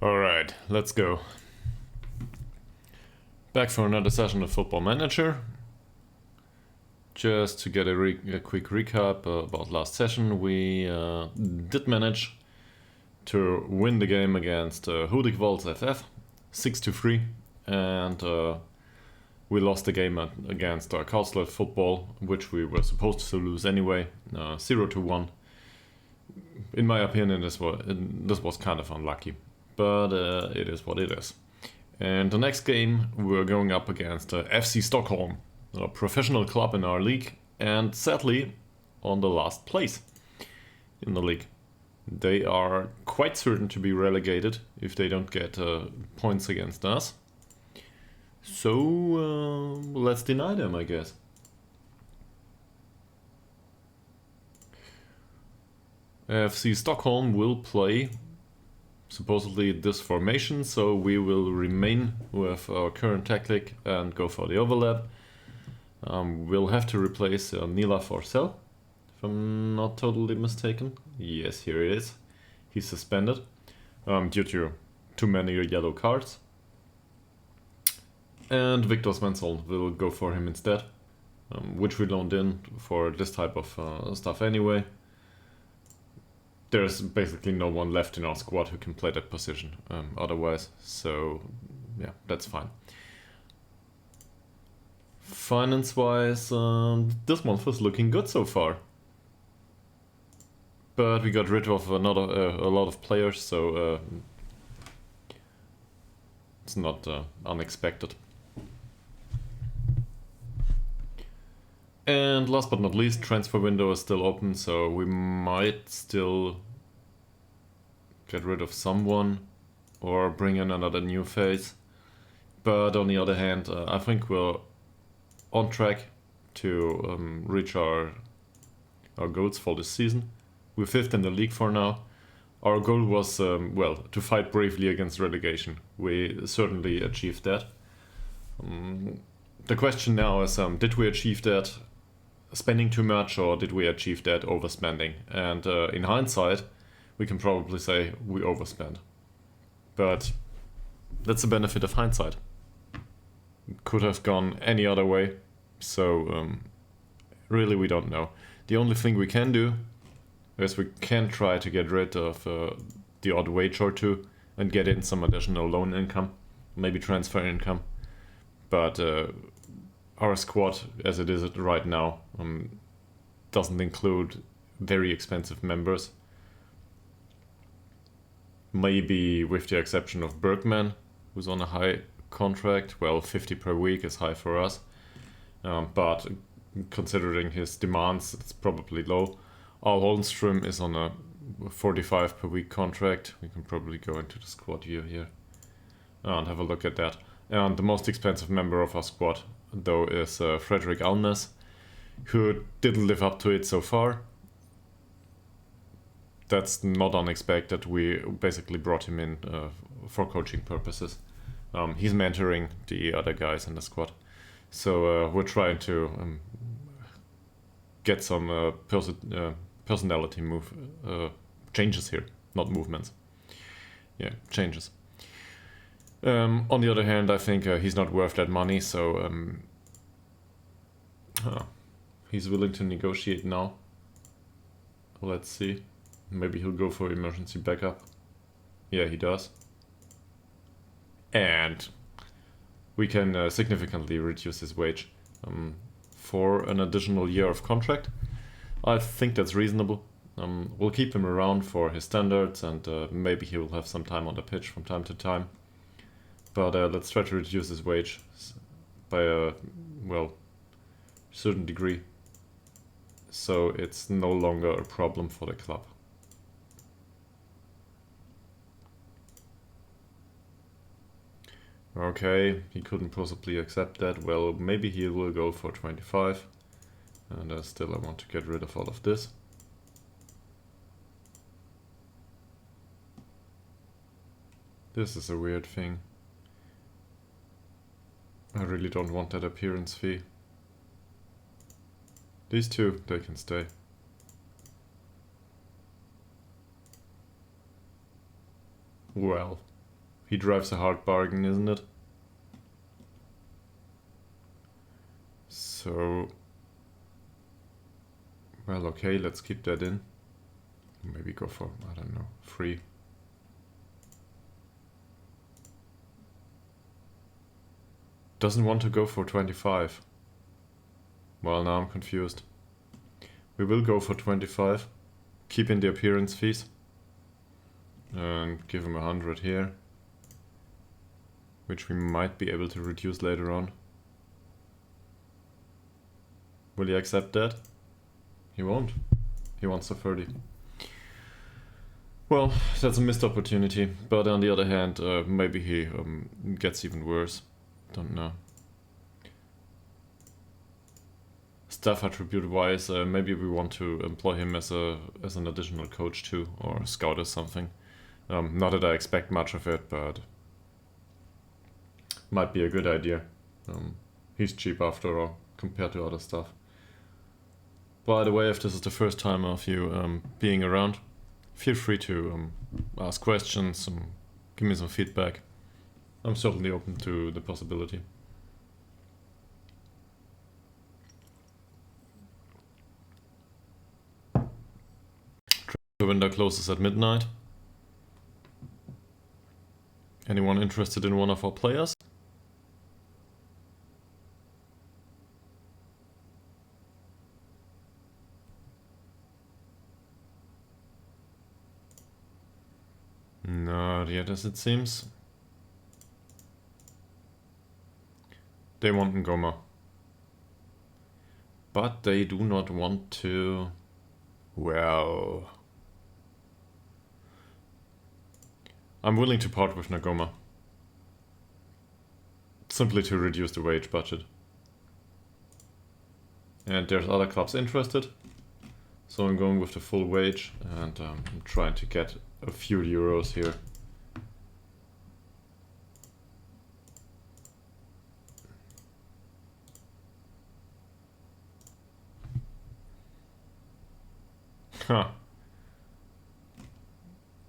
Alright, let's go. Back for another session of Football Manager. Just to get a quick recap about last session, we did manage to win the game against Ytterhogdals IK 6-3, and we lost the game against Castle Football, which we were supposed to lose anyway, 0-1. In my opinion, this was kind of unlucky, but it is what it is. And the next game, we're going up against FC Stockholm, a professional club in our league, and sadly on the last place in the league. They are quite certain to be relegated if they don't get points against us. So let's deny them, I guess. FC Stockholm will play supposedly this formation, so we will remain with our current tactic and go for the overlap. We'll have to replace Nila Forsell, if I'm not totally mistaken. Yes, here it is. He's suspended due to too many yellow cards. And Victor Svensson will go for him instead, which we loaned in for this type of stuff anyway. There's basically no one left in our squad who can play that position otherwise, so yeah, that's fine. Finance-wise, this month was looking good so far. But we got rid of a lot of players, so it's not unexpected. And last but not least, transfer window is still open, so we might still get rid of someone or bring in another new face. But on the other hand, I think we're on track to reach our goals for this season. We're 5th in the league for now. Our goal was, well, to fight bravely against relegation. We certainly achieved that. The question now is, did we achieve that spending too much, or did we achieve that overspending? And in hindsight, we can probably say we overspent. But that's the benefit of hindsight. It could have gone any other way, so really we don't know. The only thing we can do is we can try to get rid of the odd wage or two and get in some additional loan income, maybe transfer income. But our squad, as it is right now, doesn't include very expensive members. Maybe with the exception of Bergman, who's on a high contract. Well, 50 per week is high for us. But considering his demands, it's probably low. Al Holmström is on a 45 per week contract. We can probably go into the squad view here and have a look at that. And the most expensive member of our squad, though, is Frederick Alnes, who didn't live up to it so far. That's not unexpected. We basically brought him in for coaching purposes. He's mentoring the other guys in the squad. So we're trying to get some personality changes here, not movements. Yeah, changes. On the other hand, I think he's not worth that money, so he's willing to negotiate now. Let's see. Maybe he'll go for emergency backup. Yeah, he does. And we can significantly reduce his wage for an additional year of contract. I think that's reasonable. We'll keep him around for his standards, and maybe he will have some time on the pitch from time to time. But let's try to reduce his wage by a, well, certain degree, so it's no longer a problem for the club. Okay, he couldn't possibly accept that. Well, maybe he will go for 25. And still I want to get rid of all of this. This is a weird thing. I really don't want that appearance fee. These two, they can stay. Well, He drives a hard bargain, isn't it? So, well, okay, let's keep that in. Maybe go for, I don't know, 3. Doesn't want to go for 25. Well, now I'm confused. We will go for 25. Keep in the appearance fees. And give him 100 here. Which we might be able to reduce later on. Will he accept that? He won't. He wants the 30. Well, that's a missed opportunity. But on the other hand, maybe he gets even worse. Don't know. Staff attribute wise, maybe we want to employ him as an additional coach too, or scout or something. Not that I expect much of it, but might be a good idea. He's cheap after all, compared to other stuff. By the way, if this is the first time of you being around, feel free to ask questions, give me some feedback. I'm certainly open to the possibility. The window closes at midnight. Anyone interested in one of our players? Not yet, as it seems. They want Ngoma. But they do not want to... Well... I'm willing to part with Ngoma. Simply to reduce the wage budget. And there's other clubs interested. So I'm going with the full wage and I'm trying to get a few euros here. Huh.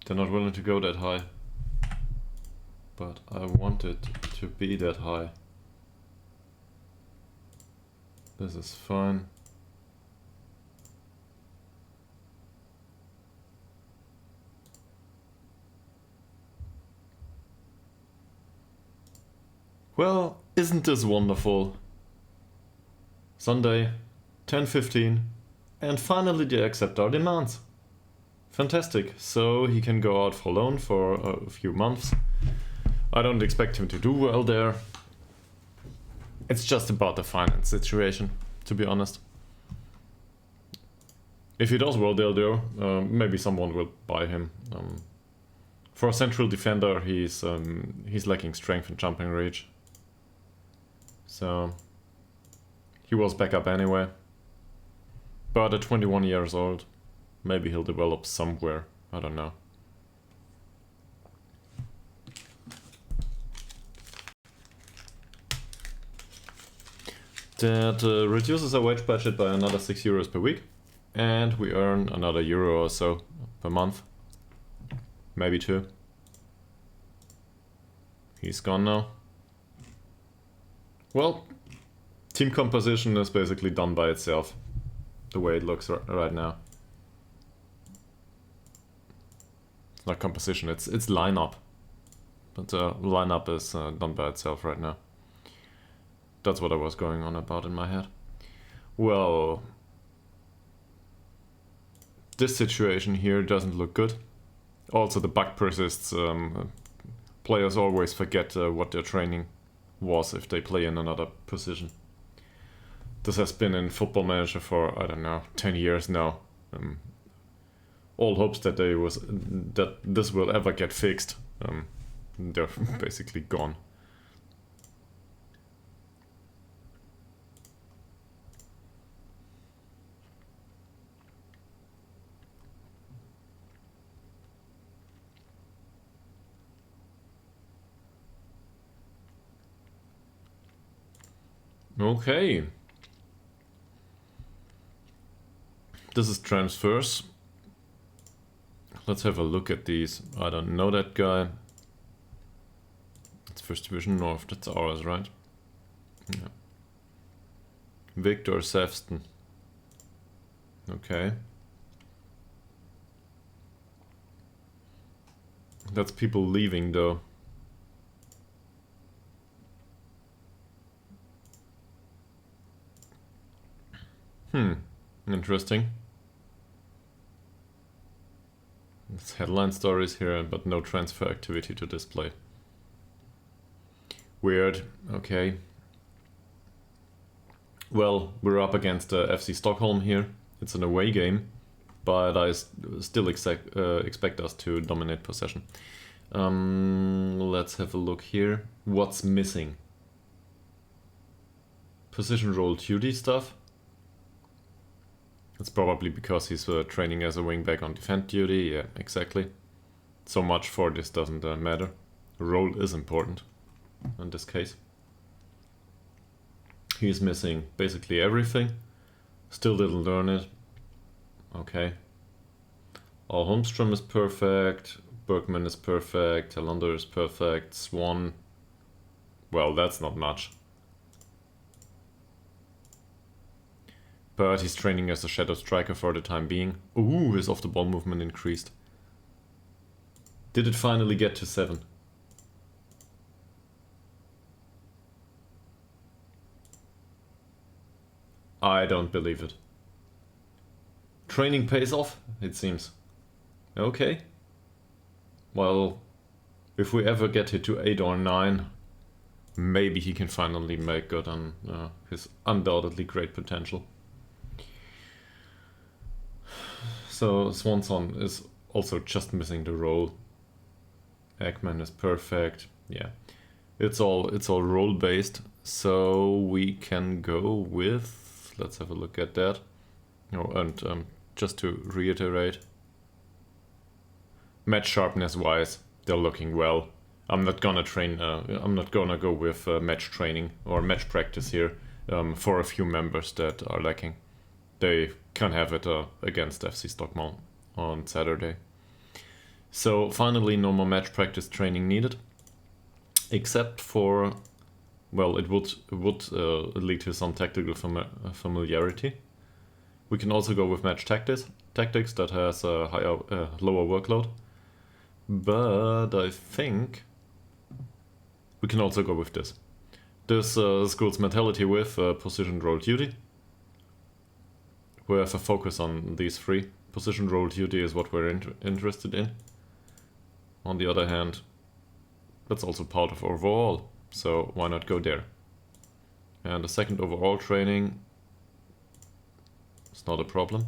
They're not willing to go that high. But I want it to be that high. This is fine. Well, isn't this wonderful? Sunday, 10:15, and finally they accept our demands. Fantastic, so he can go out for loan for a few months. I don't expect him to do well there. It's just about the finance situation, to be honest. If he does well there though, maybe someone will buy him. For a central defender, he's lacking strength and jumping reach. So he was backup anyway. But at 21 years old, maybe he'll develop somewhere. I don't know. That reduces our wage budget by another 6 euros per week. And we earn another euro or so per month. Maybe 2. He's gone now. Well, team composition is basically done by itself. The way it looks right now. It's not composition, it's lineup. But lineup is done by itself right now. That's what I was going on about in my head. Well, this situation here doesn't look good. Also, the bug persists. Players always forget what their training was if they play in another position. This has been in Football Manager for, I don't know, 10 years now. All hopes that this will ever get fixed. They're basically gone. Okay. This is transfers. Let's have a look at these. I don't know that guy. It's First Division North, that's ours, right? Yeah. Victor Sefston. Okay. That's people leaving though. Interesting. It's headline stories here, but no transfer activity to display. Weird. Okay. Well, we're up against FC Stockholm here. It's an away game, but I still expect us to dominate possession. Let's have a look here. What's missing? Position role duty stuff. It's probably because he's training as a wingback on defend duty. Yeah, exactly. So much for this doesn't matter. Role is important in this case. He's missing basically everything. Still didn't learn it. Okay. Holmstrom is perfect. Bergman is perfect. Helander is perfect. Swan. Well, that's not much. But he's training as a shadow striker for the time being. Ooh, his off-the-ball movement increased. Did it finally get to 7? I don't believe it. Training pays off, it seems. Okay. Well, if we ever get it to 8 or 9, maybe he can finally make good on his undoubtedly great potential. So Swanson is also just missing the role. Ekman is perfect. Yeah, it's all role based. So we can go with. Let's have a look at that. Oh, and just to reiterate, match sharpness wise, they're looking well. I'm not gonna train. I'm not gonna go with match training or match practice here for a few members that are lacking. They can have it against FC Stockholm on Saturday. So finally, no more match practice training needed, except for, well, it would lead to some tactical familiarity. We can also go with match tactics that has a lower workload, but I think we can also go with this. This school's mentality with position role duty. We have a focus on these 3. Position role duty is what we're interested in. On the other hand, that's also part of overall, so why not go there? And the second overall training is not a problem.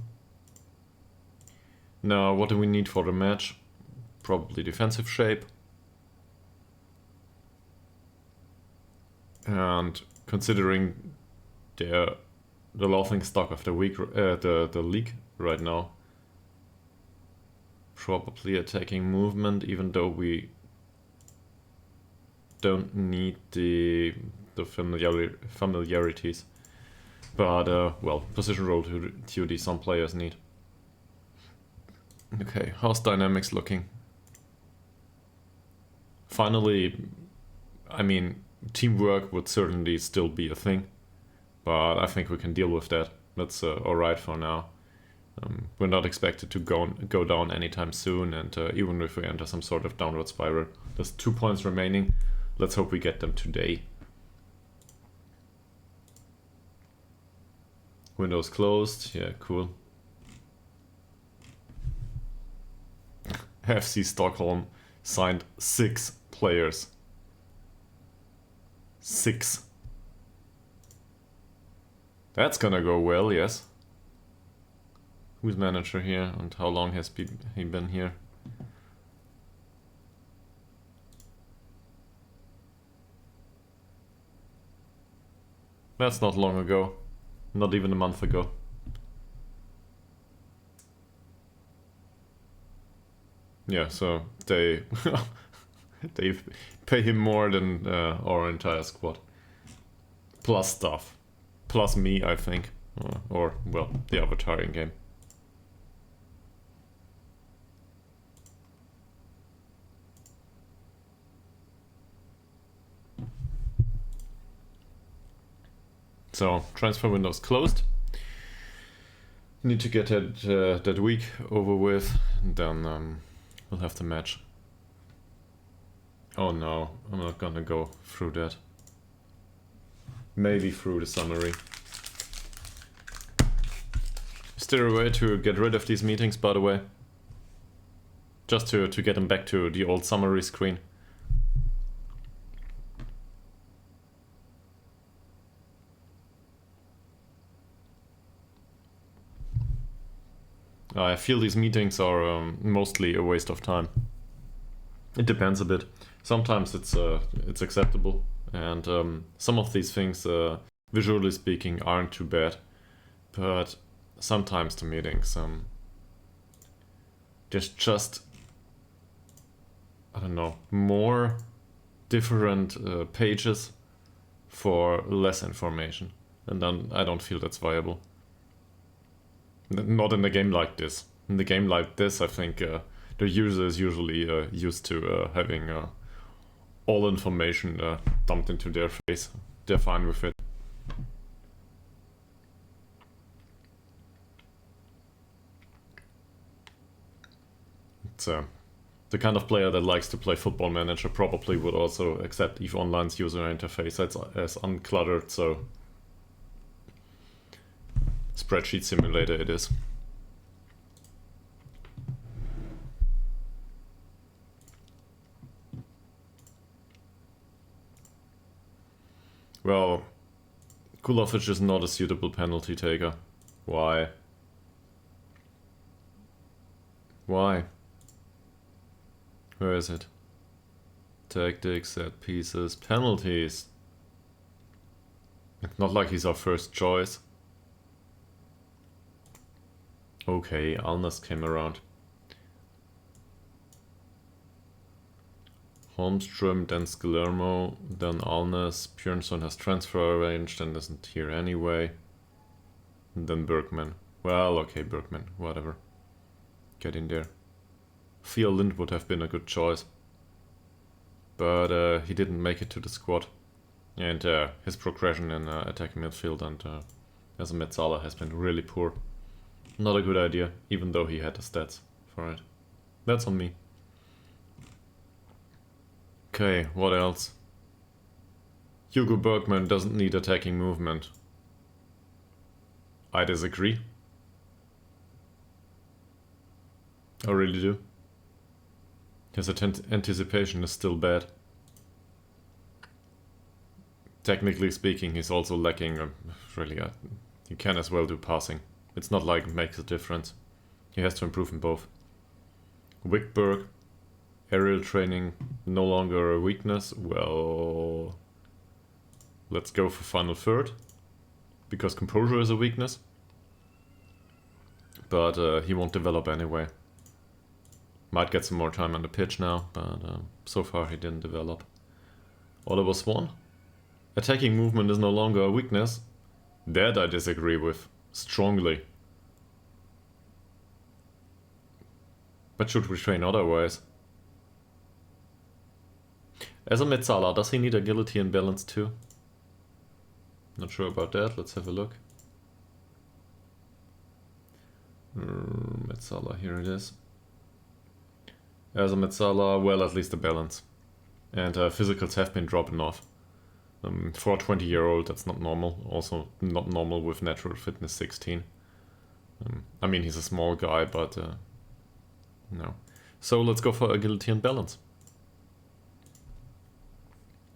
Now, what do we need for the match? Probably defensive shape. And considering the laughing stock of the week, the league right now, probably attacking movement, even though we don't need the familiarities. But well, position role duty some players need. Okay, how's dynamics looking? Finally, I mean, teamwork would certainly still be a thing, but I think we can deal with that. That's alright for now. We're not expected to go down anytime soon, and even if we enter some sort of downward spiral, there's 2 points remaining. Let's hope we get them today. Windows closed. Yeah, cool. FC Stockholm signed 6 players. 6. That's gonna go well, yes. Who's manager here and how long has he been here? That's not long ago. Not even a month ago. Yeah, so they pay him more than our entire squad. Plus stuff. Plus me, I think. Or, well, the avatar in game. So transfer window's closed. Need to get that week over with, and then we'll have the match. Oh no, I'm not gonna go through that. Maybe through the summary. Is there a way to get rid of these meetings, by the way? Just to get them back to the old summary screen. I feel these meetings are mostly a waste of time. It depends a bit. Sometimes it's acceptable, and some of these things, visually speaking, aren't too bad. But sometimes the meetings, there's just, I don't know, more different pages for less information, and then I don't feel that's viable. Not in a game like this. In the game like this, I think the user is usually used to having all information dumped into their face. They're fine with it. It's the kind of player that likes to play Football Manager probably would also accept EVE Online's user interface as uncluttered, so spreadsheet simulator it is. Well, Kulovic is not a suitable penalty taker. Why? Why? Where is it? Tactics, set pieces, penalties. It's not like he's our first choice. Okay, Alnes came around. Holmström, then Scalermo, then Alnes. Björnsson has transfer arranged and isn't here anyway. And then Bergman. Well, okay, Bergman, whatever. Get in there. Theo Lind would have been a good choice. But he didn't make it to the squad. And his progression in attacking midfield and as a Metzala has been really poor. Not a good idea, even though he had the stats for it. That's on me. Okay, what else? Hugo Bergman doesn't need attacking movement. I disagree. I really do. His anticipation is still bad. Technically speaking, he's also lacking, really, he can as well do passing. It's not like it makes a difference. He has to improve in both. Wickberg, aerial training, no longer a weakness. Well, let's go for final third, because composure is a weakness. But he won't develop anyway. Might get some more time on the pitch now, but so far he didn't develop. Oliver Swan. Attacking movement is no longer a weakness. That I disagree with. Strongly. But should we train otherwise? As a Metzala, does he need agility and balance too? Not sure about that, let's have a look. Metzala, here it is. As a Metzala, well, at least the balance. And physicals have been dropping off. For a 20-year-old, that's not normal. Also not normal with natural fitness 16. I mean, he's a small guy, but no. So let's go for agility and balance.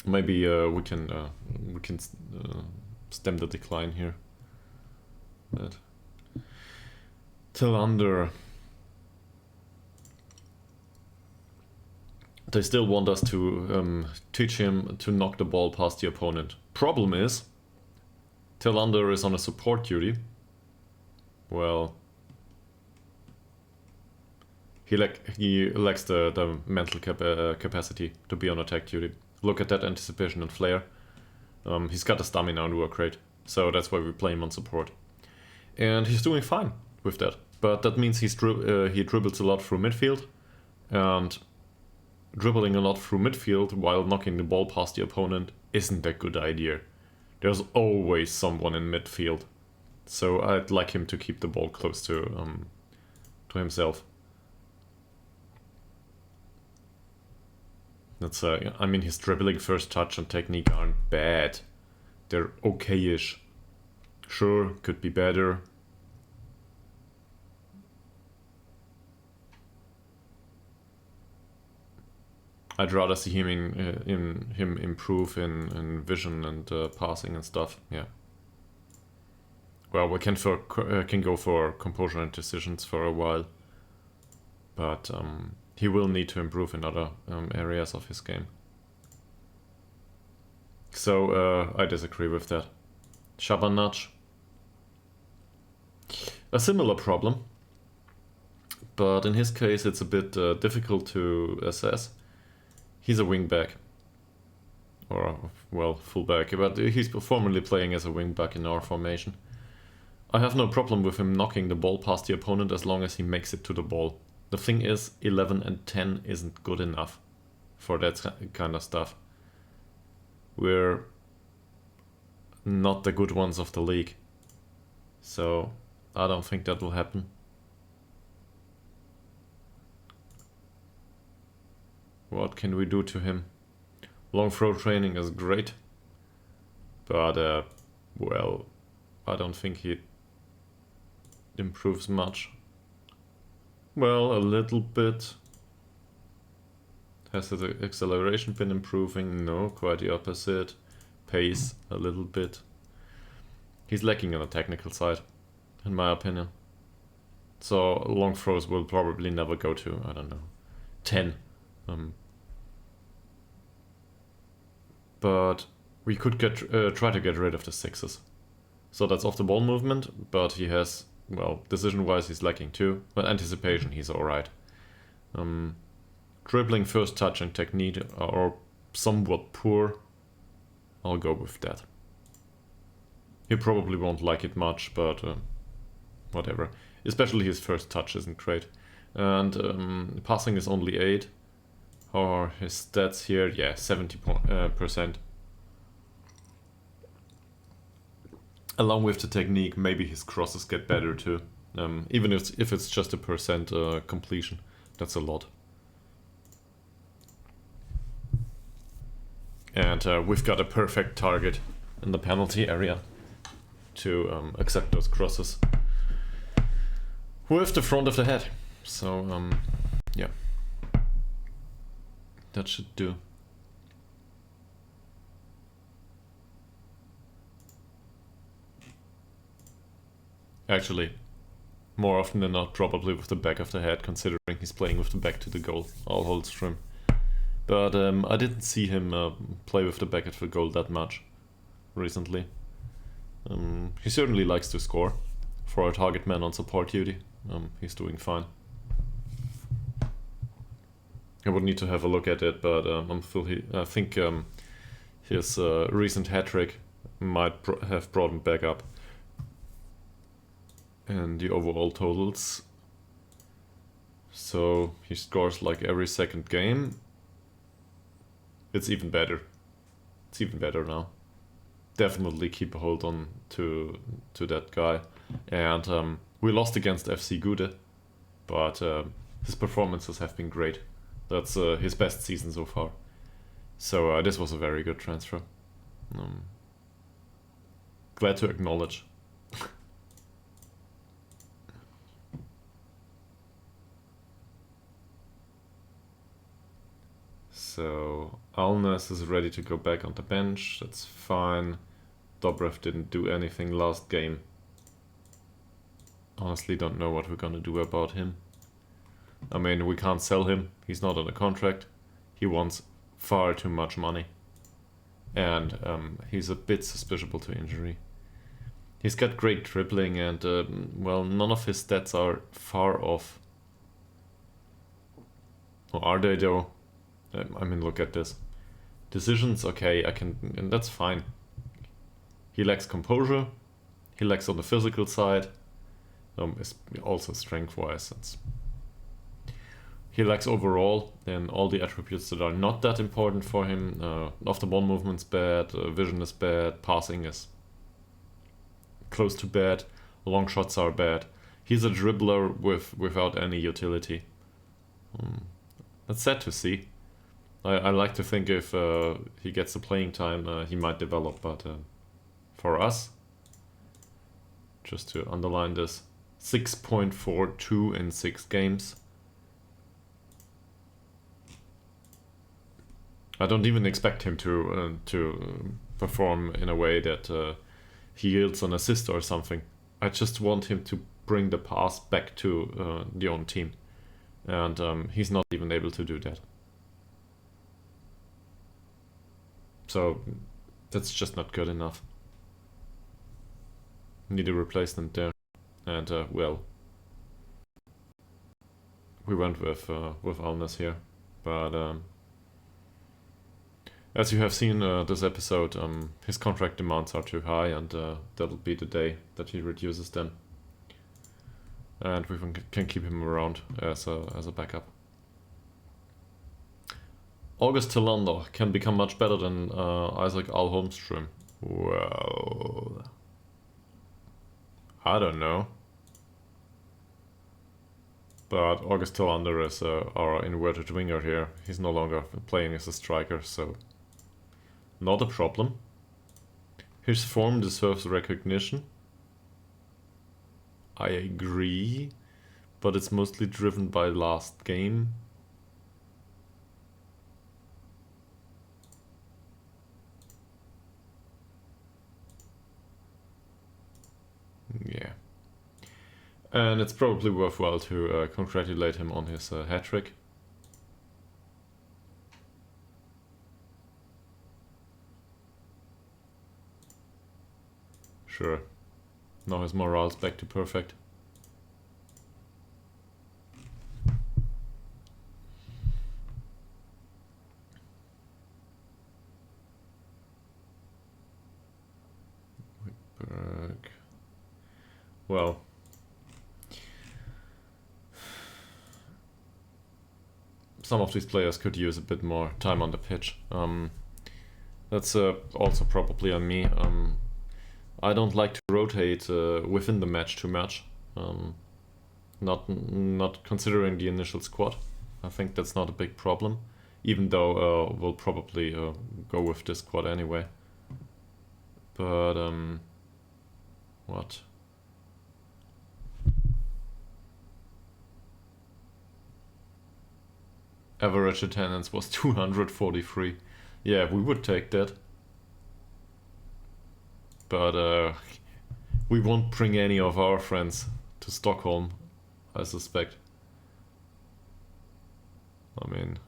Maybe we can stem the decline here. But Tillander. They still want us to teach him to knock the ball past the opponent. Problem is, Tillander is on a support duty. Well, he lacks the mental capacity to be on attack duty. Look at that anticipation and flair. He's got the stamina to work great, so that's why we play him on support. And he's doing fine with that. But that means he dribbles a lot through midfield, and dribbling a lot through midfield while knocking the ball past the opponent isn't a good idea. there's always someone in midfield. So I'd like him to keep the ball close to himself. That's I mean, his dribbling, first touch, and technique aren't bad. They're okay-ish. Sure, could be better. I'd rather see him improve in vision and passing and stuff. Yeah. Well, we can go for composure and decisions for a while, but he will need to improve in other areas of his game. So I disagree with that. Shabanach. A similar problem, but in his case it's a bit difficult to assess. He's a wingback, or well, fullback, but he's formerly playing as a wingback in our formation. I have no problem with him knocking the ball past the opponent as long as he makes it to the ball. The thing is, 11 and 10 isn't good enough for that kind of stuff. We're not the good ones of the league, so I don't think that will happen. What can we do to him? Long throw training is great, but well, I don't think he improves much. Well, a little bit. Has the acceleration been improving? No, quite the opposite. Pace, a little bit. He's lacking on the technical side, in my opinion. So long throws will probably never go to, I don't know, 10. But we could try to get rid of the 6s. So that's off the ball movement, but he has, well, decision-wise he's lacking too. But anticipation, he's alright. Dribbling, first touch, and technique are somewhat poor. I'll go with that. He probably won't like it much, but whatever. Especially his first touch isn't great. And passing is only 8. How are his stats here? Yeah, 70%. Along with the technique, maybe his crosses get better too. Even if it's just a percent completion, that's a lot. And we've got a perfect target in the penalty area to accept those crosses with the front of the head. So yeah, that should do. Actually, more often than not, probably with the back of the head, considering he's playing with the back to the goal. All holds true. But I didn't see him play with the back of the goal that much recently. He certainly likes to score. For a target man on support duty, he's doing fine. I would need to have a look at it, but I think his recent hat-trick might have brought him back up. And the overall totals. So he scores like every second game. It's even better. It's even better now. Definitely keep a hold on to that guy. And we lost against FC Gude, but his performances have been great. That's his best season so far. So this was a very good transfer. Glad to acknowledge. So Alnes is ready to go back on the bench. That's fine. Dobrev didn't do anything last game. Honestly, don't know what we're gonna do about him. I mean, we can't sell him. He's not on a contract. He wants far too much money. And he's a bit susceptible to injury. He's got great dribbling and, well, none of his stats are far off. Or are they though? I mean, look at this. Decisions, okay, and that's fine. He lacks composure. He lacks on the physical side. Also strength-wise, he lacks overall in all the attributes that are not that important for him. Off the ball movement's bad, vision is bad, passing is close to bad, long shots are bad. He's a dribbler without any utility. That's sad to see. I like to think if he gets the playing time, he might develop, but for us, just to underline this, 6.42 in 6 games. I don't even expect him to perform in a way that he yields an assist or something. I just want him to bring the pass back to the own team, and he's not even able to do that. So that's just not good enough. Need a replacement there, and well, we went with Alnes here, but as you have seen this episode, his contract demands are too high, and that'll be the day that he reduces them, and we can keep him around as a backup. August Tillander can become much better than Isaac Alholmström. Well, I don't know. But August Tillander is our inverted winger here. He's no longer playing as a striker, so not a problem. His form deserves recognition. I agree, but it's mostly driven by last game. Yeah. And it's probably worthwhile to congratulate him on his hat-trick. Sure. Now his morale's back to perfect. Well, some of these players could use a bit more time on the pitch. That's also probably on me. I don't like to rotate within the match too much. Not considering the initial squad. I think that's not a big problem, even though we'll probably go with this squad anyway. But what? Average attendance was 243. Yeah, we would take that. But we won't bring any of our friends to Stockholm, I suspect. I mean,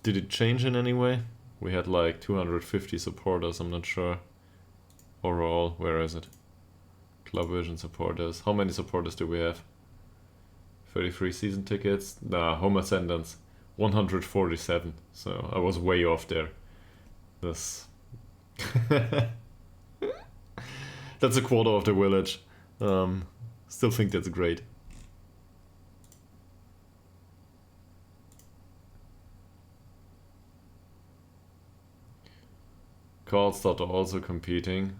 did it change in any way? We had like 250 supporters, I'm not sure. Overall, where is it? Club Vision supporters. How many supporters do we have? 33 season tickets? Nah, home attendance 147. So I was way off there. This that's a quarter of the village. Still think that's great. Karlstad are also competing.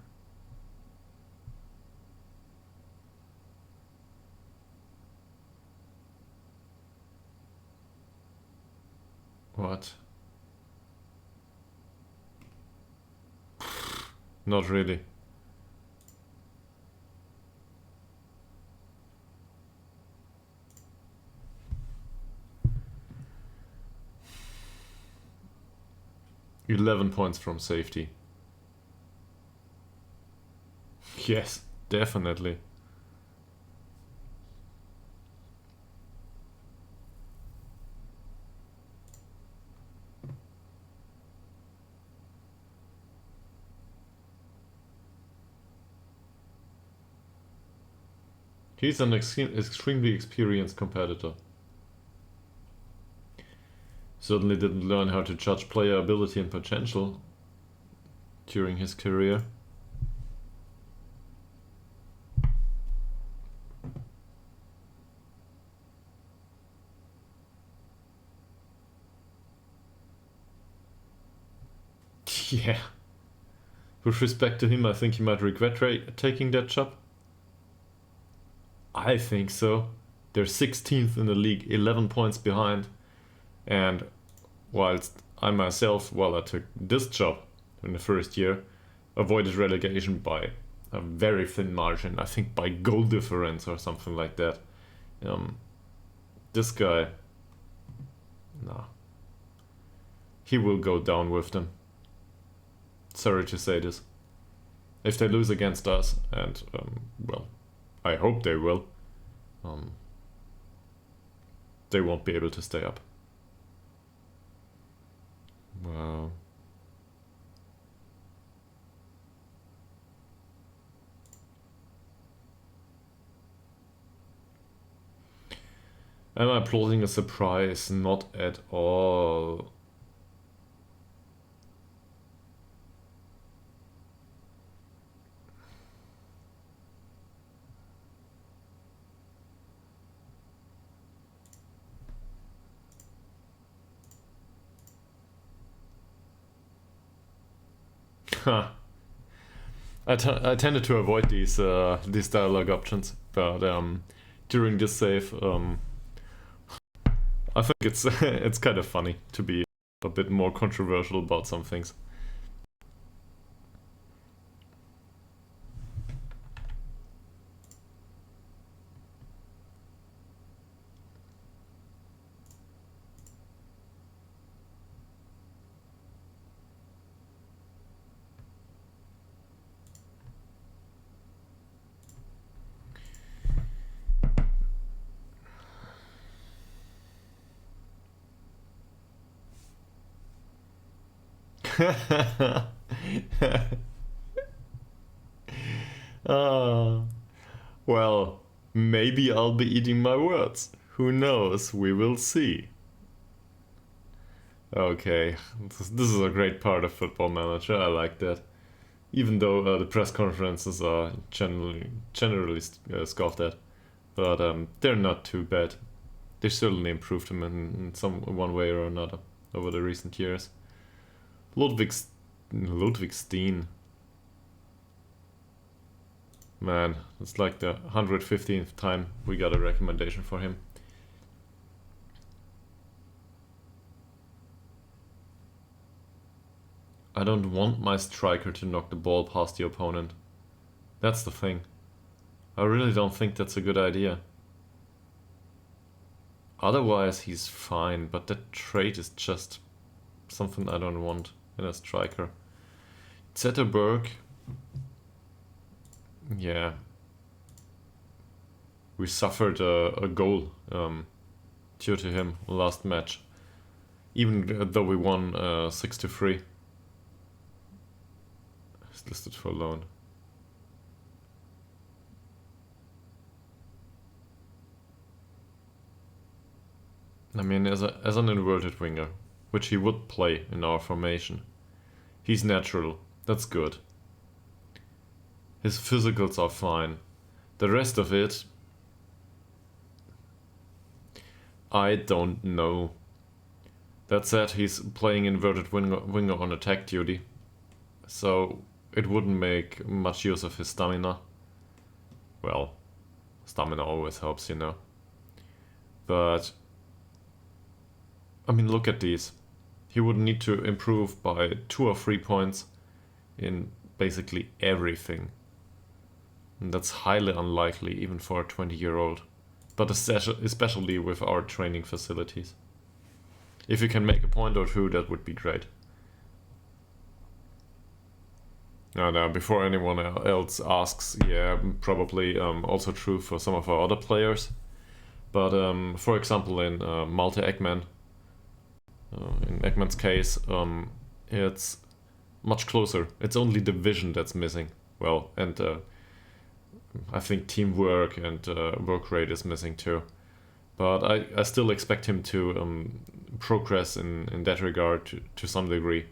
What? Not really. $11 points from safety. Yes, definitely. He's an extremely experienced competitor. Certainly didn't learn how to judge player ability and potential during his career. Yeah. With respect to him, I think he might regret taking that job. I think so. They're 16th in the league, 11 points behind. And whilst I myself, well, I took this job in the first year, avoided relegation by a very thin margin, I think by goal difference or something like that. This guy, nah, he will go down with them. Sorry to say this. If they lose against us, and well, I hope they will, they won't be able to stay up. Wow. Am I plotting a surprise? Not at all. I tended to avoid these dialogue options, but during this save, I think it's it's kind of funny to be a bit more controversial about some things. Ah, well, maybe I'll be eating my words. Who knows? We will see. Okay, this is a great part of Football Manager. I like that. Even though the press conferences are generally scoffed at, but they're not too bad. They certainly improved them in some one way or another over the recent years. Ludwig Steen. Man, it's like the 115th time we got a recommendation for him. I don't want my striker to knock the ball past the opponent. That's the thing. I really don't think that's a good idea. Otherwise, he's fine, but that trait is just something I don't want in a striker. Zetterberg. Yeah. We suffered a goal due to him last match. Even though we won 6-3. He's listed for loan. I mean, as an inverted winger, which he would play in our formation, he's natural. That's good. His physicals are fine. The rest of it, I don't know. That said, he's playing inverted winger on attack duty, so it wouldn't make much use of his stamina. Well, stamina always helps, you know. But I mean, look at these. He would need to improve by 2 or 3 points in basically everything. And that's highly unlikely even for a 20-year-old. But especially with our training facilities. If you can make a point or two, that would be great. And before anyone else asks, yeah, probably also true for some of our other players. But for example, in Malte Ekman, in Ekman's case, it's much closer. It's only the vision that's missing. Well, and I think teamwork and work rate is missing too. But I still expect him to progress in that regard to some degree.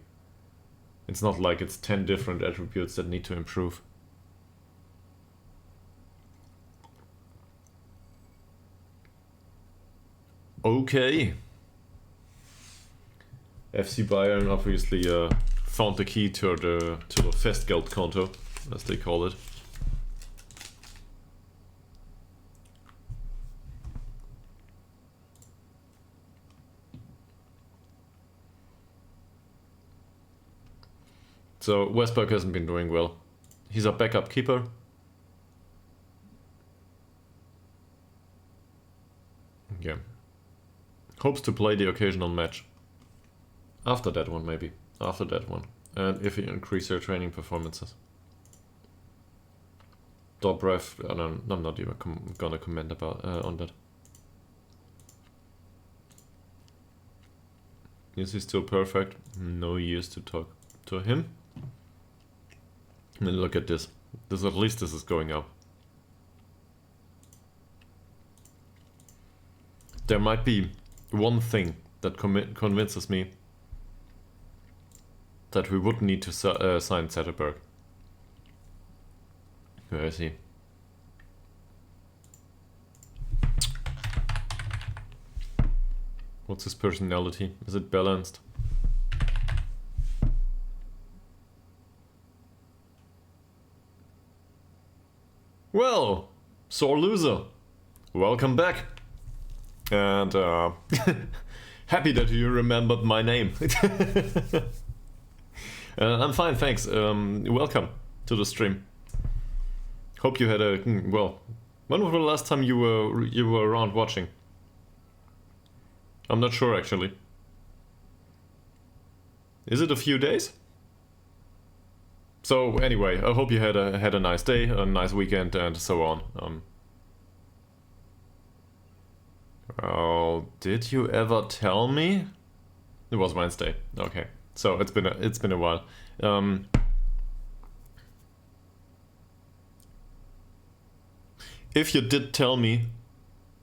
It's not like it's 10 different attributes that need to improve. Okay. FC Bayern, obviously found the key to the Festgeld konto, as they call it. So Westberg hasn't been doing well. He's a backup keeper. Yeah. Hopes to play the occasional match. After that one, maybe. After that one. And if you increase your training performances. Dobrev, I'm not even gonna comment about on that. Is he still perfect? No use to talk to him. And look at this. At least this is going up. There might be one thing that convinces me that we would need to sign Zetterberg. Where is he? What's his personality? Is it balanced? Well, sore loser. Welcome back. And happy that you remembered my name. I'm fine, thanks. Welcome to the stream. Hope you had a well. When was the last time you were around watching? I'm not sure actually. Is it a few days? So anyway, I hope you had a nice day, a nice weekend, and so on. Oh, did you ever tell me? It was Wednesday. Okay, so it's been a while. If you did tell me,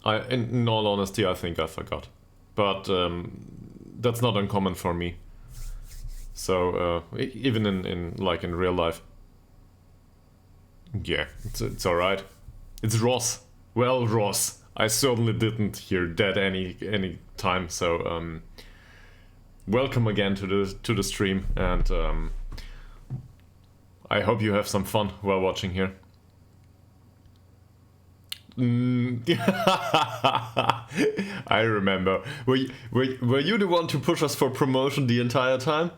in all honesty, I think I forgot. But that's not uncommon for me. So even in real life, yeah, it's all right. It's Ross. Well, Ross, I certainly didn't hear that any time. So welcome again to the stream, and I hope you have some fun while watching here. I remember. Were you the one to push us for promotion the entire time?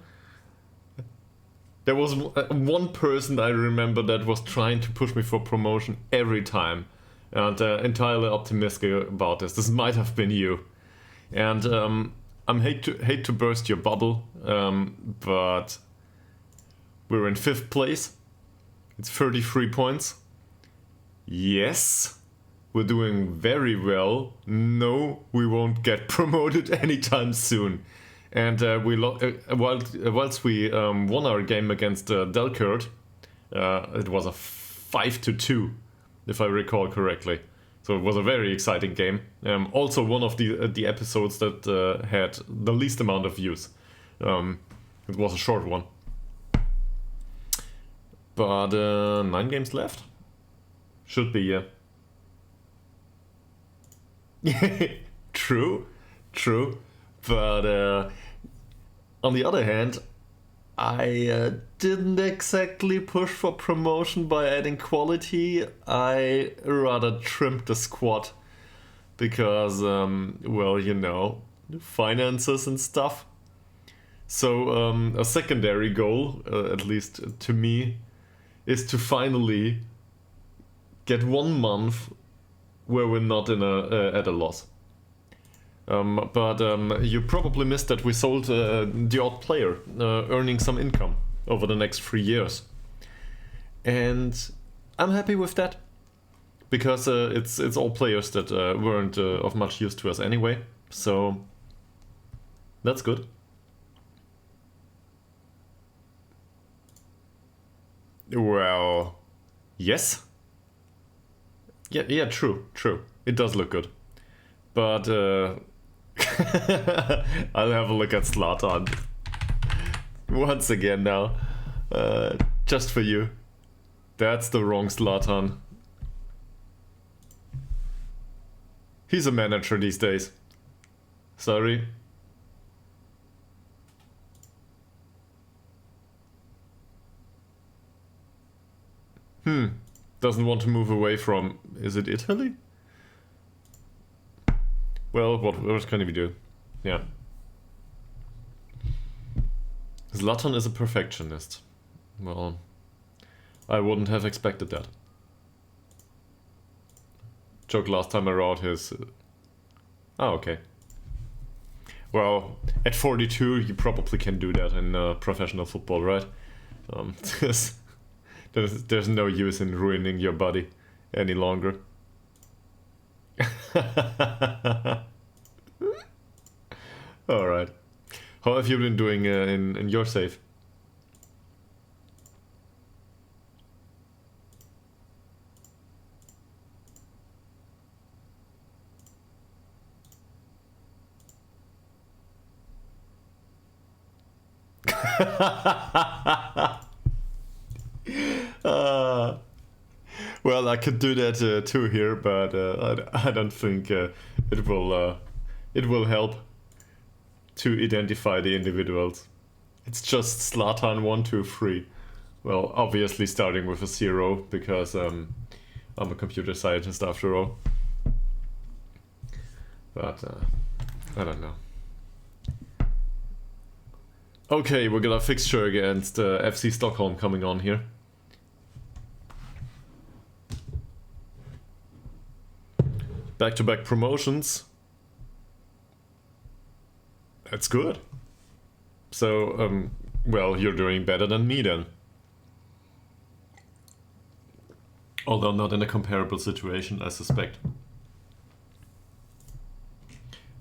There was one person I remember that was trying to push me for promotion every time, and entirely optimistic about this. This might have been you, and I'm hate to burst your bubble, but we're in 5th place. It's 33 points. Yes, we're doing very well. No, we won't get promoted anytime soon. And whilst we won our game against Delkert, it was a 5-2, if I recall correctly. So it was a very exciting game. Also one of the episodes that had the least amount of views. It was a short one. But 9 games left? Should be, yeah. True. But on the other hand, I didn't exactly push for promotion by adding quality. I rather trimmed the squad because, well, you know, finances and stuff. So a secondary goal, at least to me, is to finally get 1 month where we're not at a loss. But you probably missed that we sold the odd player, earning some income over the next 3 years. And I'm happy with that, because it's all players that weren't of much use to us anyway. So that's good. Well, yes. Yeah, true. It does look good. But I'll have a look at Zlatan once again now, just for you. That's the wrong Zlatan. He's a manager these days. Sorry. Doesn't want to move away from... Is it Italy? Well, what can we do? Yeah. Zlatan is a perfectionist. Well, I wouldn't have expected that. Joke last time around his... Oh, okay. Well, at 42 you probably can do that in professional football, right? There's no use in ruining your body any longer. Alright. How have you been doing in your save? Well, I could do that too here, but I don't think it will help to identify the individuals. It's just Zlatan 1, 2, 3. Well, obviously starting with a 0 because I'm a computer scientist after all. But I don't know. Okay, we got a fixture against FC Stockholm coming on here. Back-to-back promotions. That's good. So, well, you're doing better than me then. Although not in a comparable situation, I suspect.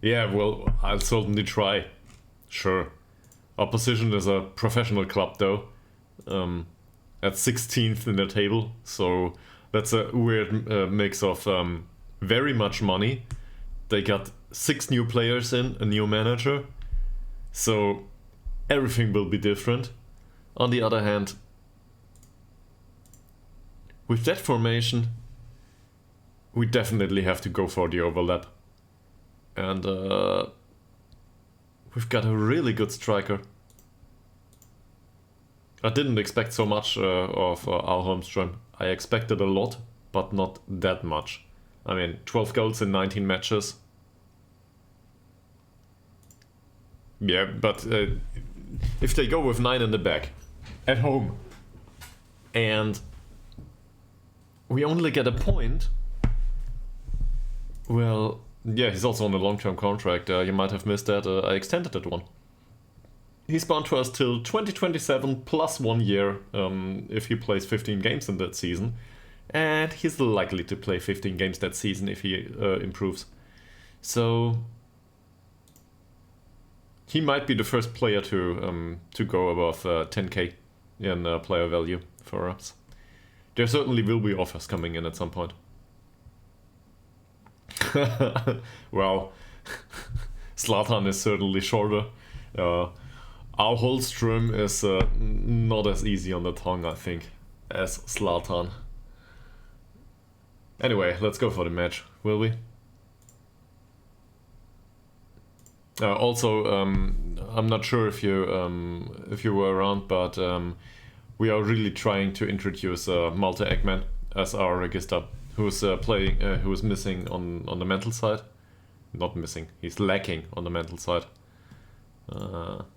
Yeah, well, I'll certainly try. Sure. Opposition is a professional club though. At 16th in the table, so that's a weird mix of very much money. They got 6 new players in, a new manager, so everything will be different. On the other hand, with that formation, we definitely have to go for the overlap. And we've got a really good striker. I didn't expect so much of Holmström. I expected a lot, but not that much. I mean, 12 goals in 19 matches. Yeah, but if they go with 9 in the back, at home, and we only get a point, well, yeah, he's also on a long-term contract. You might have missed that. I extended that one. He's bound to us till 2027 plus 1 year if he plays 15 games in that season. And he's likely to play 15 games that season if he improves. So he might be the first player to go above 10k in player value for us. There certainly will be offers coming in at some point. Well, Zlatan is certainly shorter. Holmström is not as easy on the tongue, I think, as Zlatan. Anyway, let's go for the match, will we? Also, I'm not sure if you were around, but we are really trying to introduce Malte Ekman as our register, who's who's missing on the mental side. Not missing, he's lacking on the mental side.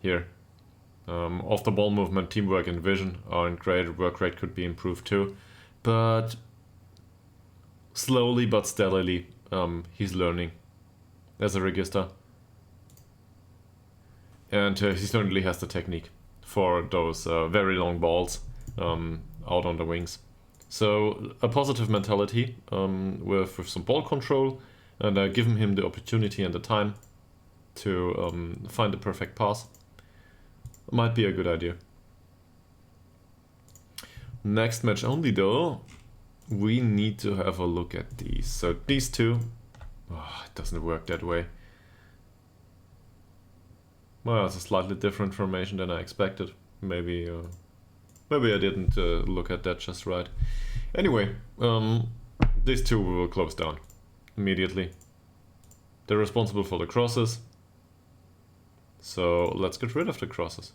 Here. Off the ball movement, teamwork and vision aren't great. Work rate could be improved too, but slowly but steadily he's learning as a register, and he certainly has the technique for those very long balls out on the wings. So a positive mentality with some ball control, and giving him the opportunity and the time to find the perfect pass might be a good idea. Next match only though, we need to have a look at these. So these two, it doesn't work that way. Well, it's a slightly different formation than I expected. Maybe I didn't look at that just right. Anyway, these two we will close down immediately. They're responsible for the crosses. So let's get rid of the crosses.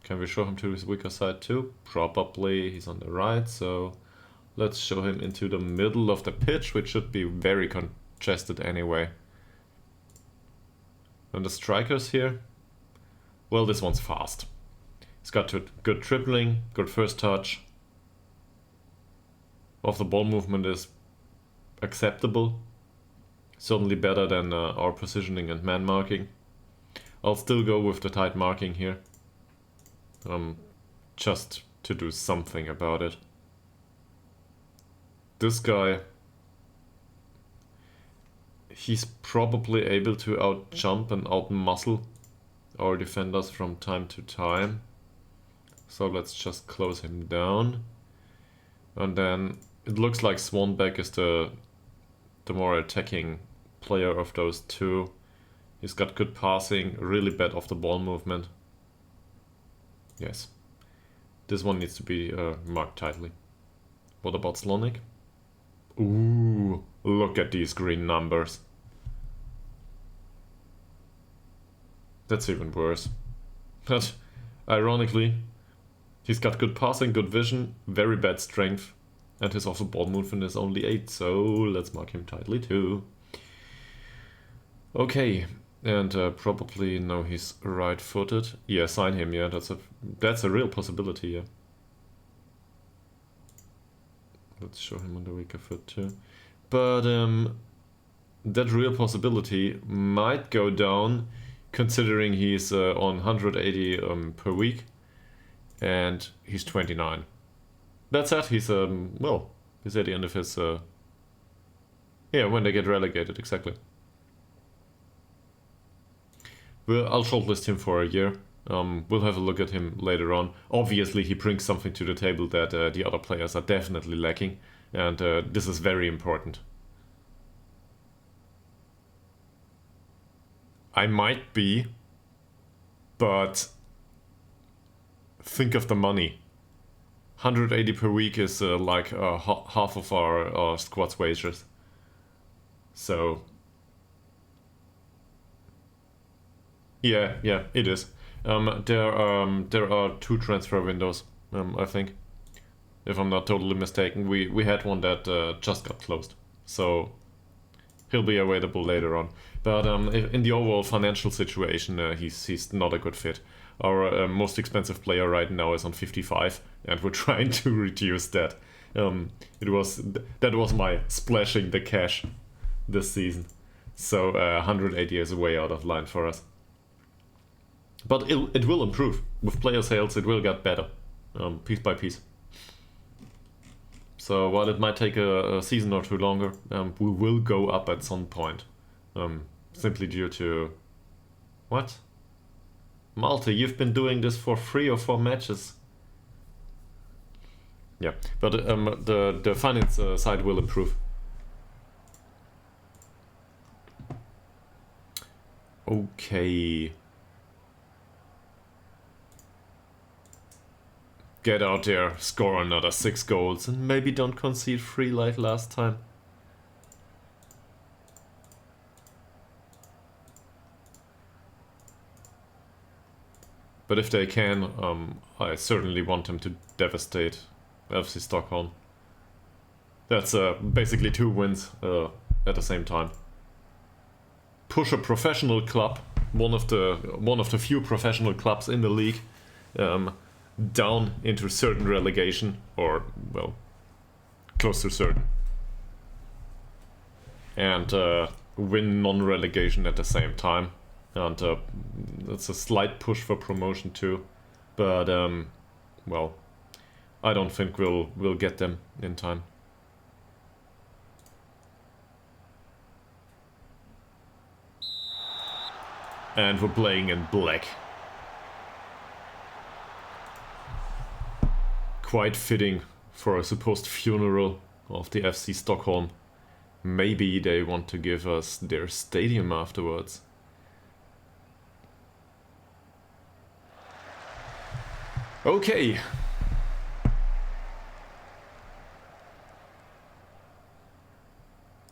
Can we show him to his weaker side too? Probably. He's on the right, so Let's show him into the middle of the pitch, which should be very congested anyway. And the strikers here? Well, this one's fast. He's got good dribbling, good first touch. Off the ball movement is acceptable. Certainly better than our positioning and man marking. I'll still go with the tight marking here. Just to do something about it. This guy, he's probably able to out-jump and out-muscle our defenders from time to time. So let's just close him down. And then it looks like Swanbeck is the more attacking player of those two. He's got good passing, really bad off the ball movement. Yes. This one needs to be marked tightly. What about Slonik? Ooh, look at these green numbers. That's even worse. But ironically, he's got good passing, good vision, very bad strength, and his off the ball movement is only 8, so let's mark him tightly too. Okay, and probably now he's right-footed. Yeah, sign him. Yeah, that's a real possibility. Yeah. Let's show him on the weaker foot too. But that real possibility might go down, considering he's on 180 per week, and he's 29. That said, he's well, he's at the end of his yeah, when they get relegated, exactly. Well, I'll shortlist him for a year. We'll have a look at him later on. Obviously, he brings something to the table that the other players are definitely lacking, and this is very important. I might be, but think of the money. 180 per week is like half of our squad's wages. So yeah, it is. There are 2 transfer windows, I think, if I'm not totally mistaken. We had one that just got closed, so he'll be available later on. But in the overall financial situation, he's not a good fit. Our most expensive player right now is on 55, and we're trying to reduce that. That was my splashing the cash this season, so 180 is way out of line for us. But it will improve. With player sales, it will get better, piece by piece. So while it might take a season or 2 longer, we will go up at some point. Simply due to... What? Malte, you've been doing this for 3 or 4 matches. Yeah, but the finance side will improve. Okay. Get out there, score another 6 goals, and maybe don't concede 3 like last time. But if they can, I certainly want them to devastate FC Stockholm. That's basically 2 wins at the same time. Push a professional club, one of the few professional clubs in the league, down into certain relegation, or, well, close to certain. And win non-relegation at the same time. And it's a slight push for promotion too. But, well, I don't think we'll get them in time. And we're playing in black. Quite fitting for a supposed funeral of the FC Stockholm. Maybe they want to give us their stadium afterwards. Okay.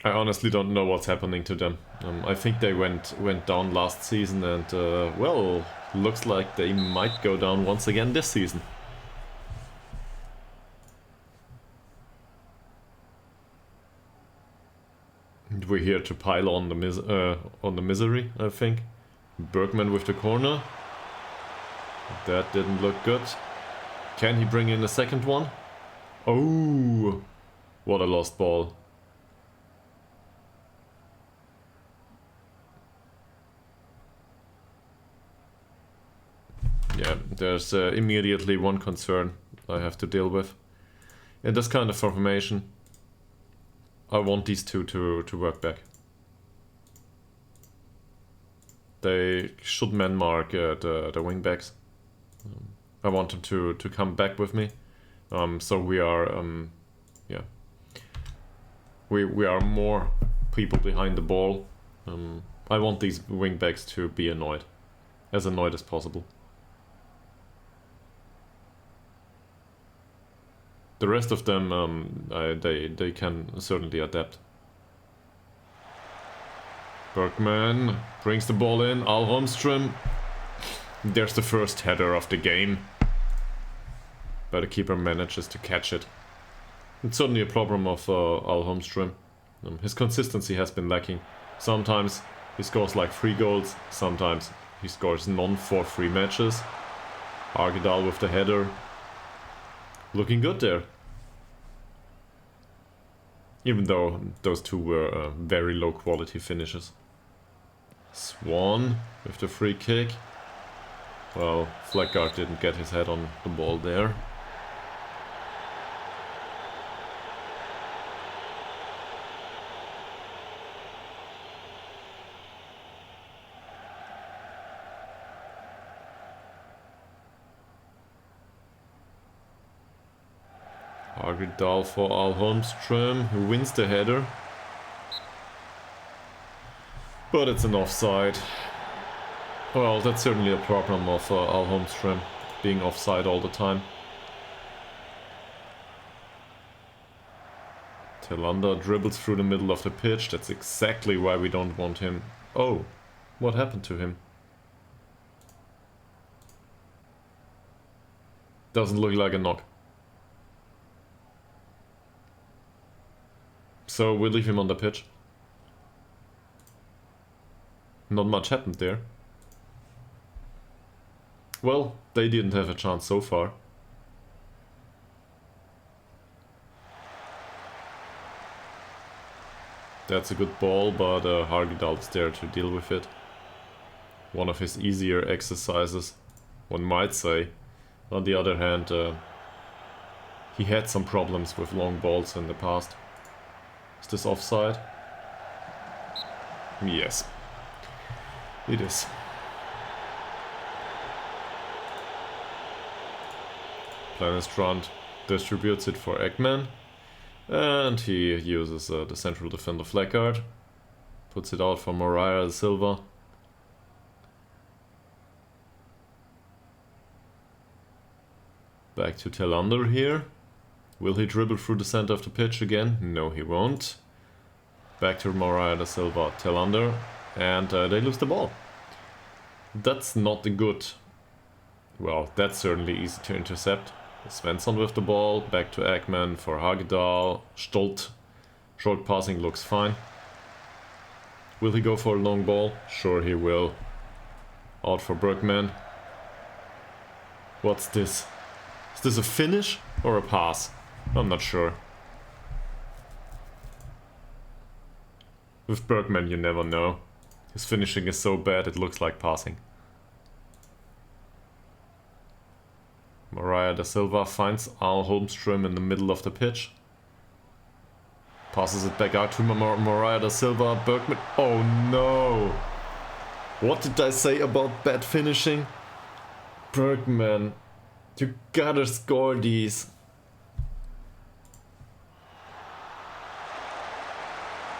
I honestly don't know what's happening to them. I think they went down last season, and well, looks like they might go down once again this season. we're here to pile on the misery, I think. Bergman with the corner. That didn't look good. Can he bring in a second one? Oh, what a lost ball. Yeah, there's immediately one concern I have to deal with. In this kind of formation, I want these two to work back. They should man mark the wing backs. I want them to come back with me. So we are, yeah. We are more people behind the ball. I want these wing backs to be annoyed as possible. The rest of them, they can certainly adapt. Bergman brings the ball in. Al Holmström. There's the first header of the game. But the keeper manages to catch it. It's certainly a problem of Al Holmström. His consistency has been lacking. Sometimes he scores like 3 goals. Sometimes he scores none for 3 matches. Ytterhogdals with the header. Looking good there. Even though those two were very low quality finishes. Swan with the free kick. Well, Fleckard didn't get his head on the ball there. Ytterhogdals for Al Holmström, who wins the header. But it's an offside. Well, that's certainly a problem of Al Holmström, being offside all the time. Tillander dribbles through the middle of the pitch. That's exactly why we don't want him. Oh, what happened to him? Doesn't look like a knock. So we'll leave him on the pitch. Not much happened there. Well, they didn't have a chance so far. That's a good ball, but Ytterhogdals is there to deal with it. One of his easier exercises, one might say. On the other hand, he had some problems with long balls in the past. Is this offside? Yes. It is. Planestrand distributes it for Ekman. And he uses the central defender Fleckard. Puts it out for Moreira Silva. Back to Tillander here. Will he dribble through the center of the pitch again? No, he won't. Back to Moreira Silva, Tillander. And they lose the ball. That's not good. Well, that's certainly easy to intercept. Svensson with the ball, back to Ekman for Ytterhogdals. Stolt. Short passing looks fine. Will he go for a long ball? Sure he will. Out for Bergman. What's this? Is this a finish or a pass? I'm not sure. With Bergman you never know. His finishing is so bad it looks like passing. Moreira da Silva finds Al Holmström in the middle of the pitch. Passes it back out to Moreira da Silva. Bergman. Oh no! What did I say about bad finishing? Bergman, you gotta score these.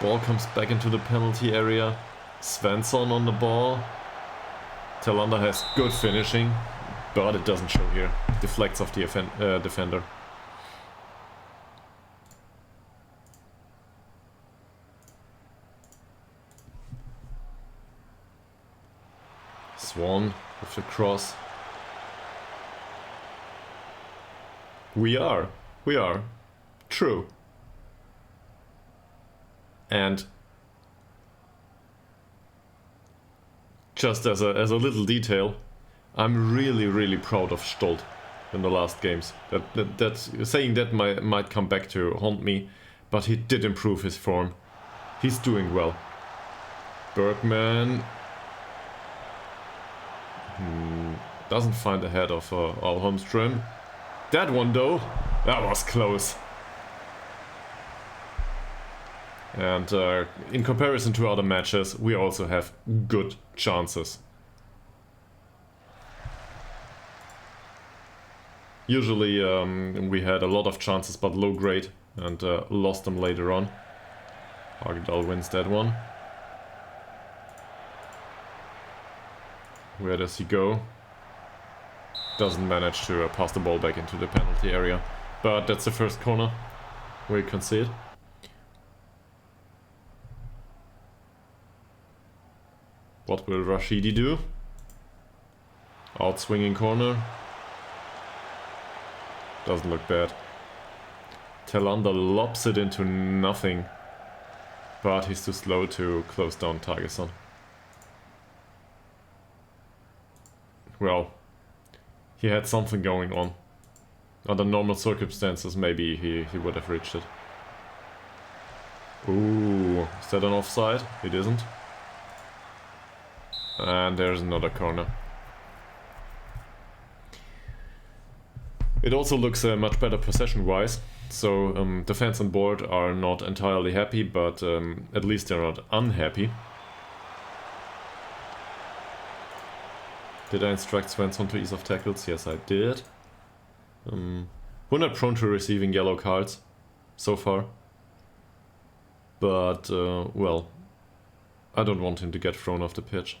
Ball comes back into the penalty area. Svensson on the ball. Tillander has good finishing, but it doesn't show here. Deflects off the defender. Swan with the cross. We are. True. And just as a little detail, I'm really proud of Stolt in the last games. That's saying that might come back to haunt me, but he did improve his form. He's doing well. Bergman doesn't find the head of Alholmström. That one though, that was close. And in comparison to other matches, we also have good chances. Usually we had a lot of chances but low grade and lost them later on. Ytterhogdals wins that one. Where does he go? Doesn't manage to pass the ball back into the penalty area. But that's the first corner where you can see it. What will Rashidi do? Out swinging corner. Doesn't look bad. Telander lobs it into nothing. But he's too slow to close down Tageson. Well, he had something going on. Under normal circumstances, maybe he would have reached it. Ooh, is that an offside? It isn't. And there's another corner. It also looks much better possession-wise. So the fans on board are not entirely happy, but at least they're not unhappy. Did I instruct Svensson to ease off tackles? Yes, I did. We're not prone to receiving yellow cards so far. But, well, I don't want him to get thrown off the pitch.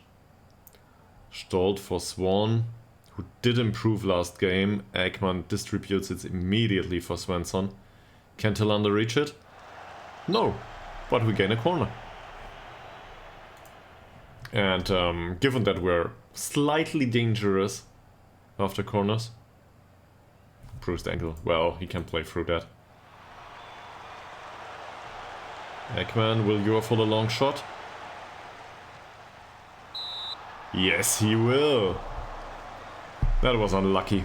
Stolt for Swan, who did improve last game. Ekman distributes it immediately for Svensson. Can Telander reach it? No, but we gain a corner. And given that we're slightly dangerous after corners. Bruised ankle. Well, he can play through that. Ekman will go for the long shot. Yes, he will. That was unlucky.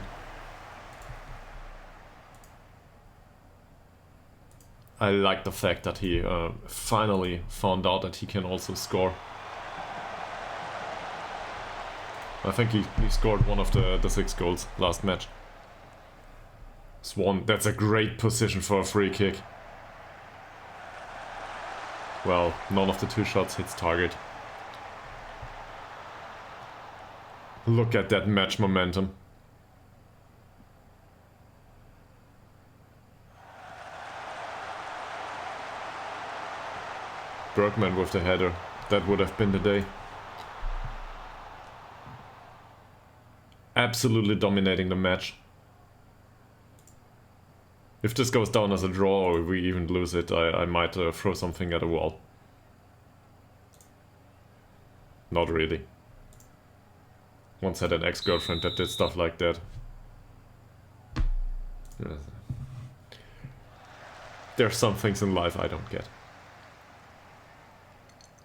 I like the fact that he finally found out that he can also score. I think he scored one of the 6 goals last match. Swan, that's a great position for a free kick. Well, none of the 2 shots hits target. Look at that match momentum. Bergman with the header. That would have been the day. Absolutely dominating the match. If this goes down as a draw or we even lose it, I might throw something at a wall. Not really. Once had an ex-girlfriend that did stuff like that. There's some things in life I don't get.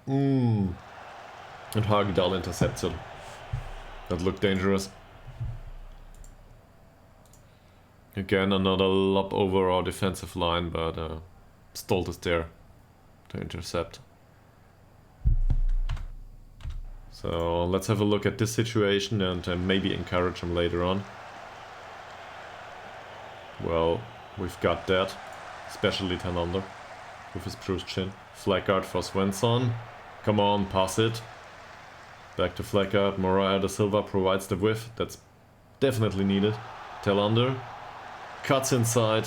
And Ytterhogdals intercepts it. That looked dangerous. Again, another lob over our defensive line, but Stolt is there to intercept. So let's have a look at this situation and maybe encourage him later on. Well, we've got that, especially Telander with his bruised chin. Flackard for Svensson. Come on, pass it. Back to Flackard. Moraes da Silva provides the whiff. That's definitely needed. Telander cuts inside.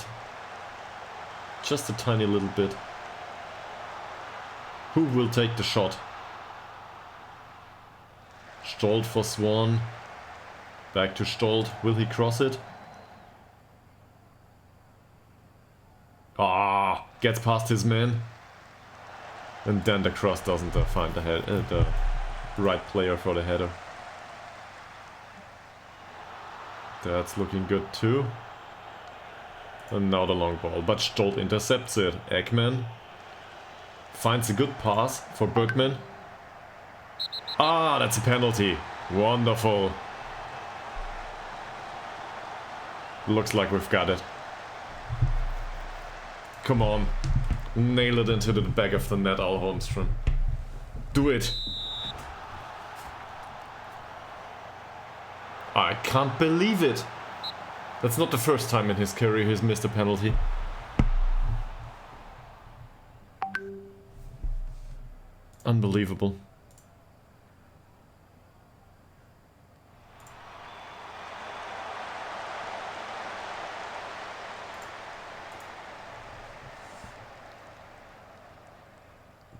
Just a tiny little bit. Who will take the shot? Stolt for Swan. Back to Stolt. Will he cross it? Ah, gets past his man. And then the cross doesn't find the right player for the header. That's looking good too. And now the long ball, but Stolt intercepts it. Ekman finds a good pass for Bergman. Ah, that's a penalty. Wonderful. Looks like we've got it. Come on. Nail it into the back of the net, Al Holmström. Do it. I can't believe it. That's not the first time in his career he's missed a penalty. Unbelievable.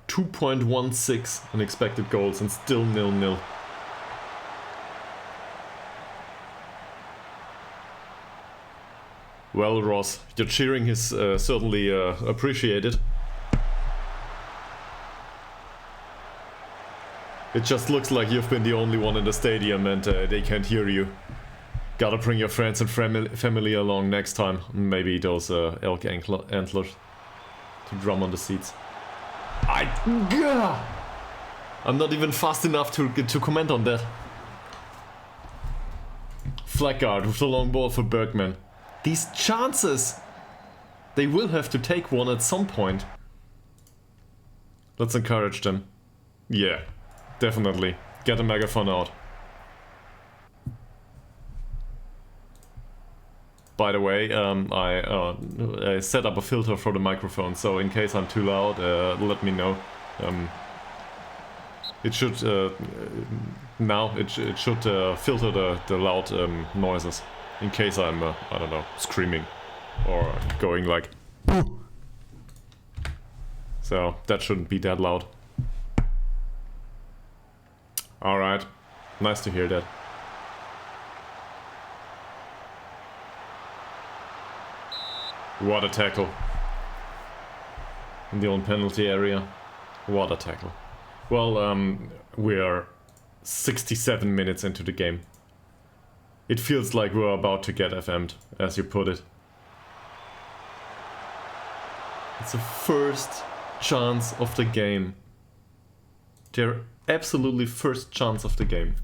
.16 unexpected goals and still 0-0. Well, Ross, your cheering is certainly appreciated. It just looks like you've been the only one in the stadium and they can't hear you. Gotta bring your friends and family along next time. Maybe those elk antlers to drum on the seats. I'm not even fast enough to comment on that. Flackard with the long ball for Bergman. These chances! They will have to take one at some point. Let's encourage them. Yeah, definitely. Get a megaphone out. By the way, I set up a filter for the microphone, so in case I'm too loud, let me know. It should now it should filter the loud noises in case I'm I don't know, screaming or going like. So that shouldn't be that loud. All right, nice to hear that. What a tackle. In the own penalty area. What a tackle. Well, we are 67 minutes into the game. It feels like we're about to get FM'd, as you put it. It's the first chance of the game. Their absolutely first chance of the game.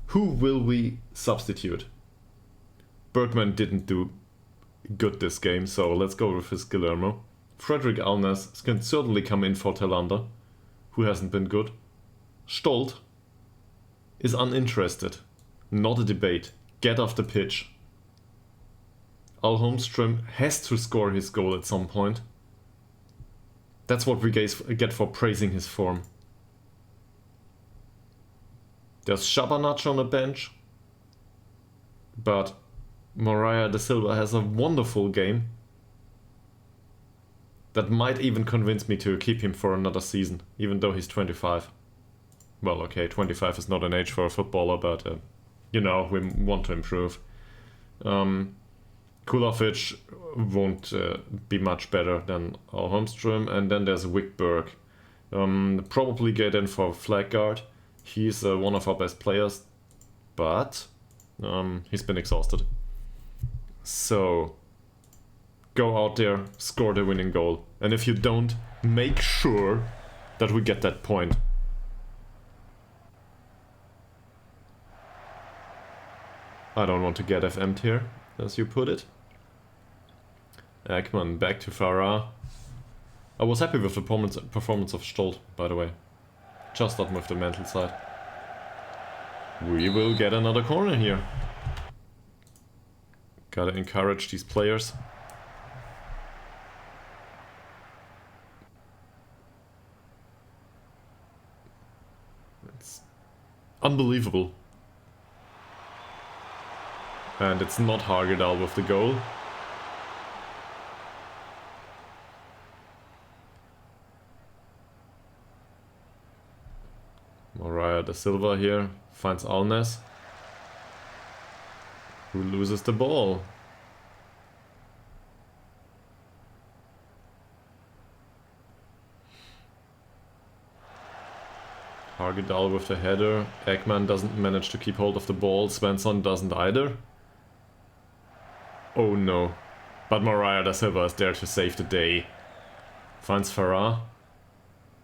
Who will we substitute? Bergman didn't do good this game, so let's go with his Guillermo. Frederick Alnes can certainly come in for Talander, who hasn't been good. Stolt is uninterested. Not a debate. Get off the pitch. Al Holmström has to score his goal at some point. That's what we get for praising his form. There's Shabanac on the bench, but Moraia da Silva has a wonderful game that might even convince me to keep him for another season, even though he's 25. Well, okay, 25 is not an age for a footballer, but you know, we want to improve. Kulovic won't be much better than Al Holmström, and then there's Wickberg. Probably get in for Flackard. He's one of our best players, but he's been exhausted. So, go out there, score the winning goal. And if you don't, make sure that we get that point. I don't want to get FM'd here, as you put it. Ekman back to Farah. I was happy with the performance of Stolt, by the way. Just not with the mental side. We will get another corner here. Gotta encourage these players. It's unbelievable. And it's not Hagedal with the goal. Moraia da Silva here finds Alnes, who loses the ball. Hagedal with the header. Ekman doesn't manage to keep hold of the ball. Svensson doesn't either. Oh no. But Moraia da Silva is there to save the day. Finds Farah.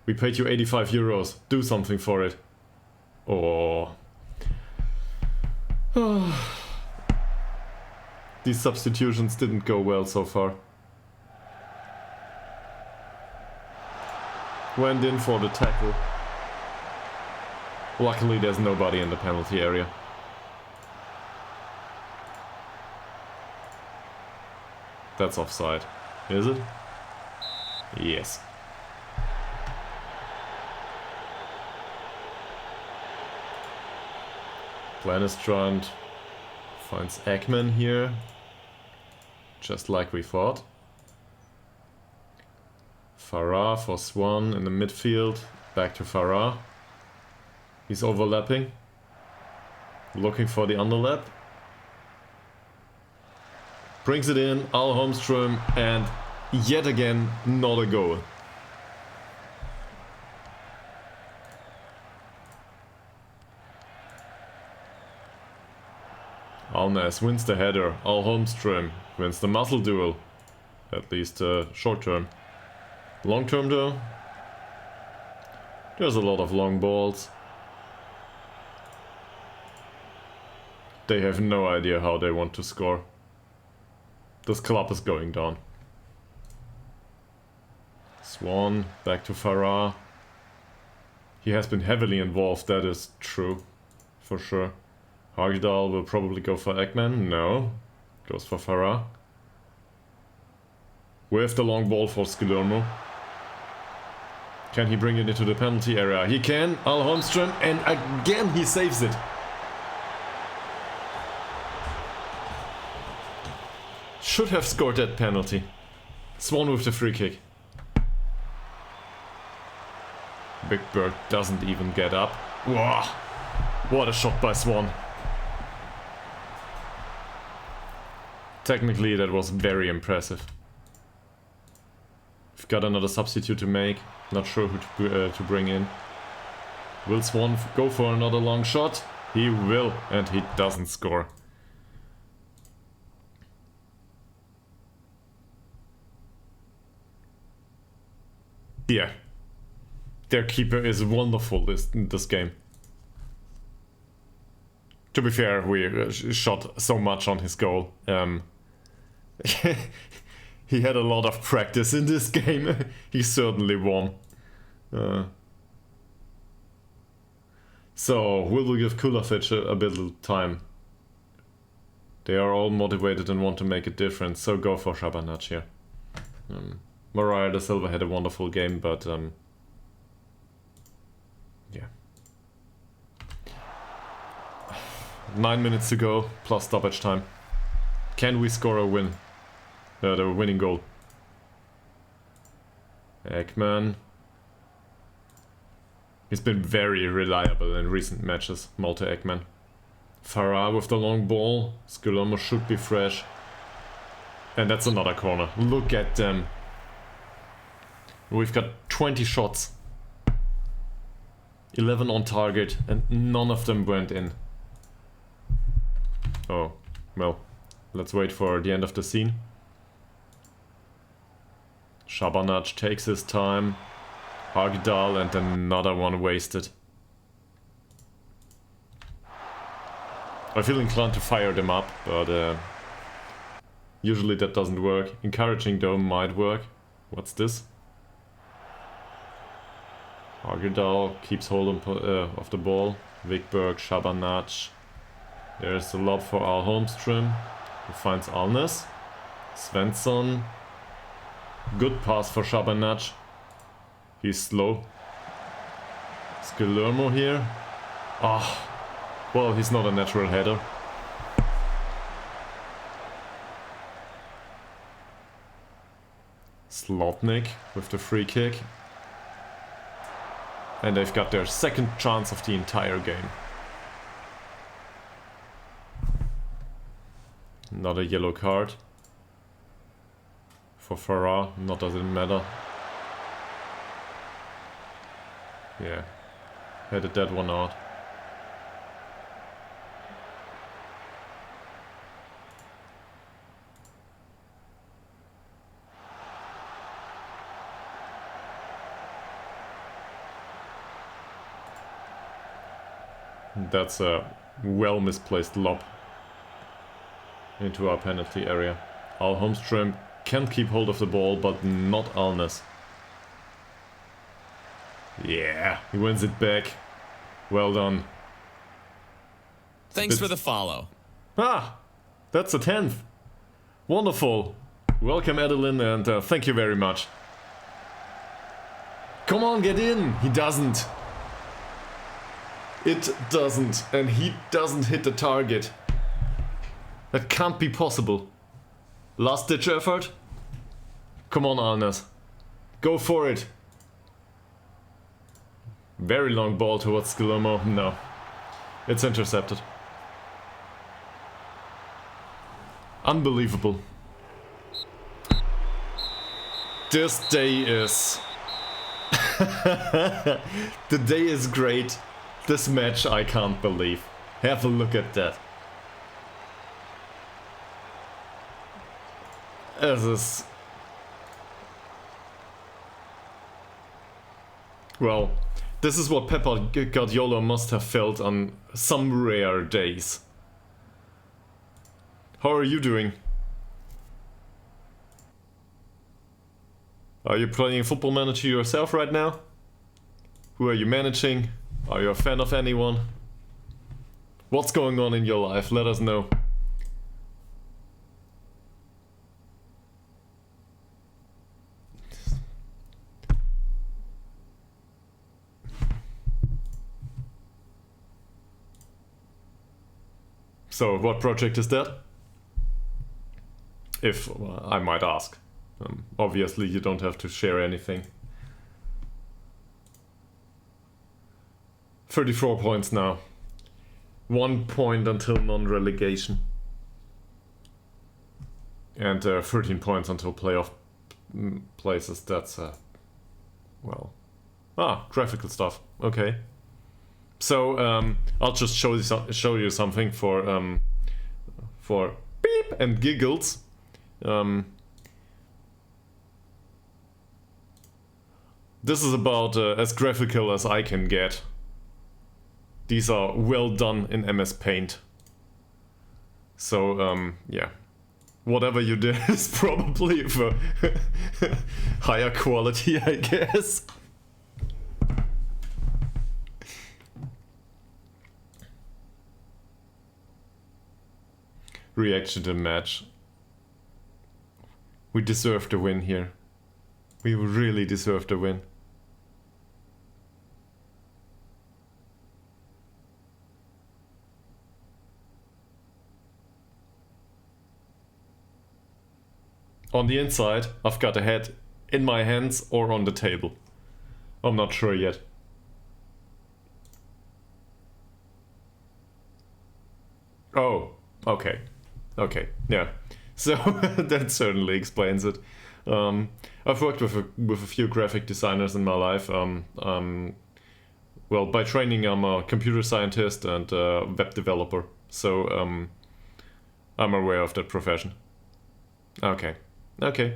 We paid you 85 euros. Do something for it. Oh. These substitutions didn't go well so far. Went in for the tackle. Luckily there's nobody in the penalty area. That's offside. Is it? Yes. Planistrand finds Ekman here. Just like we thought. Farah for Swan in the midfield. Back to Farah. He's overlapping. Looking for the underlap. Brings it in, Al Holmström, and yet again, not a goal. Alnes wins the header, Al Holmström wins the muscle duel. At least short term. Long term though, there's a lot of long balls. They have no idea how they want to score. This club is going down. Swan, back to Farah. He has been heavily involved, that is true. For sure. Hagdal will probably go for Ekman. No. Goes for Farah. With the long ball for Skilormo. Can he bring it into the penalty area? He can. Al Holmström, and again he saves it. Should have scored that penalty. Swan with the free kick. Big Bird doesn't even get up. Wow, what a shot by Swan. Technically that was very impressive. We've got another substitute to make. Not sure who to bring in. Will Swan go for another long shot? He will, and he doesn't score. Yeah, their keeper is wonderful this game. To be fair, we shot so much on his goal. He had a lot of practice in this game. He certainly won. So, will we give Kulafich a bit of time? They are all motivated and want to make a difference, so go for Shabanac here. Mariah da Silva had a wonderful game, but yeah. 9 minutes to go, plus stoppage time. Can we score a win? The winning goal. Ekman. He's been very reliable in recent matches, Malte Ekman. Farah with the long ball. Skilormo should be fresh. And that's another corner. Look at them. We've got 20 shots. 11 on target, and none of them went in. Oh, well, let's wait for the end of the scene. Shabanac takes his time. Hagdal, and another one wasted. I feel inclined to fire them up, but usually that doesn't work. Encouraging though might work. What's this? Hagdal keeps hold of the ball. Wigberg, Shabanac. There's a lob for Al Holmström, who finds Alnes. Svensson. Good pass for Shabanac. He's slow. Skilormo here. Ah, well, he's not a natural header. Slotnick with the free kick. And they've got their second chance of the entire game. Another yellow card. For Farah, not that it matter. Yeah, headed that one out. That's a well misplaced lob into our penalty area. Al Holmström can keep hold of the ball, but not Alnes. Yeah, he wins it back. Well done. Thanks for the follow. Ah, that's a 10th. Wonderful. Welcome, Adeline, and thank you very much. Come on, get in. He doesn't. It doesn't, and he doesn't hit the target. That can't be possible. Last ditch effort? Come on, Alnes. Go for it. Very long ball towards Skillermo. No. It's intercepted. Unbelievable. This day is... The day is great. This match I can't believe. Have a look at that. This is... Well, this is what Pep Guardiola must have felt on some rare days. How are you doing? Are you playing Football Manager yourself right now? Who are you managing? Are you a fan of anyone? What's going on in your life? Let us know. So, what project is that? If I might ask. Obviously, you don't have to share anything. 34 points now. 1 point until non-relegation. And 13 points until playoff places. That's, well... Ah, graphical stuff. Okay. So, I'll just show you something for beep and giggles. This is about as graphical as I can get. These are well done in MS Paint. So, yeah. Whatever you did is probably of a higher quality, I guess. Reaction to the match. We deserved a win here. We really deserved a win. On the inside, I've got a head in my hands or on the table. I'm not sure yet. Oh, okay. Okay, yeah. So that certainly explains it. I've worked with a few graphic designers in my life. Well, by training, I'm a computer scientist and a web developer. So I'm aware of that profession. Okay. Okay.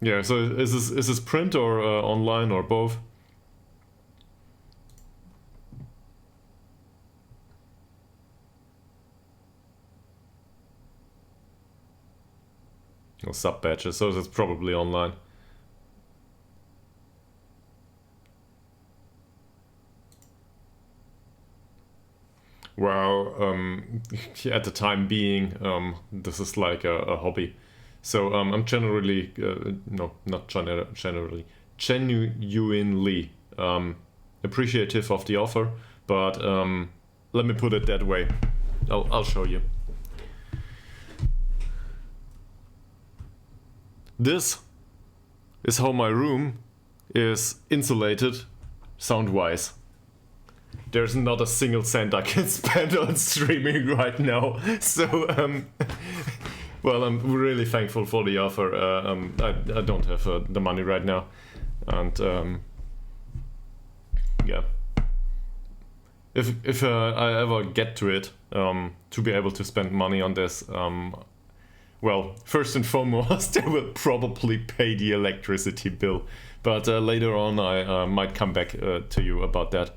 Yeah. So is this print or online or both? Or sub badges, so that's probably online. Well, at the time being, this is like a hobby. So I'm generally, no, not generally, genuinely appreciative of the offer, but let me put it that way. I'll show you. This is how my room is insulated sound-wise. There's not a single cent I can spend on streaming right now. So, well, I'm really thankful for the offer. I don't have the money right now. And, yeah. If I ever get to it, to be able to spend money on this, well, first and foremost, I will probably pay the electricity bill. But later on, I might come back to you about that.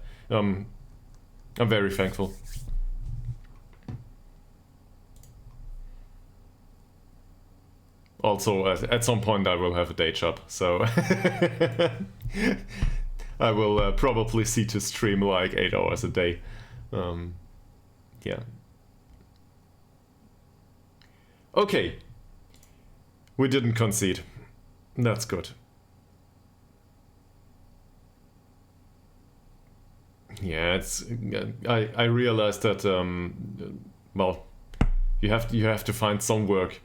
I'm very thankful. Also, at some point I will have a day job, so I will probably see to stream like 8 hours a day. Yeah. Okay. We didn't concede. That's good. Yeah, it's. I realized that. Well, you have to find some work.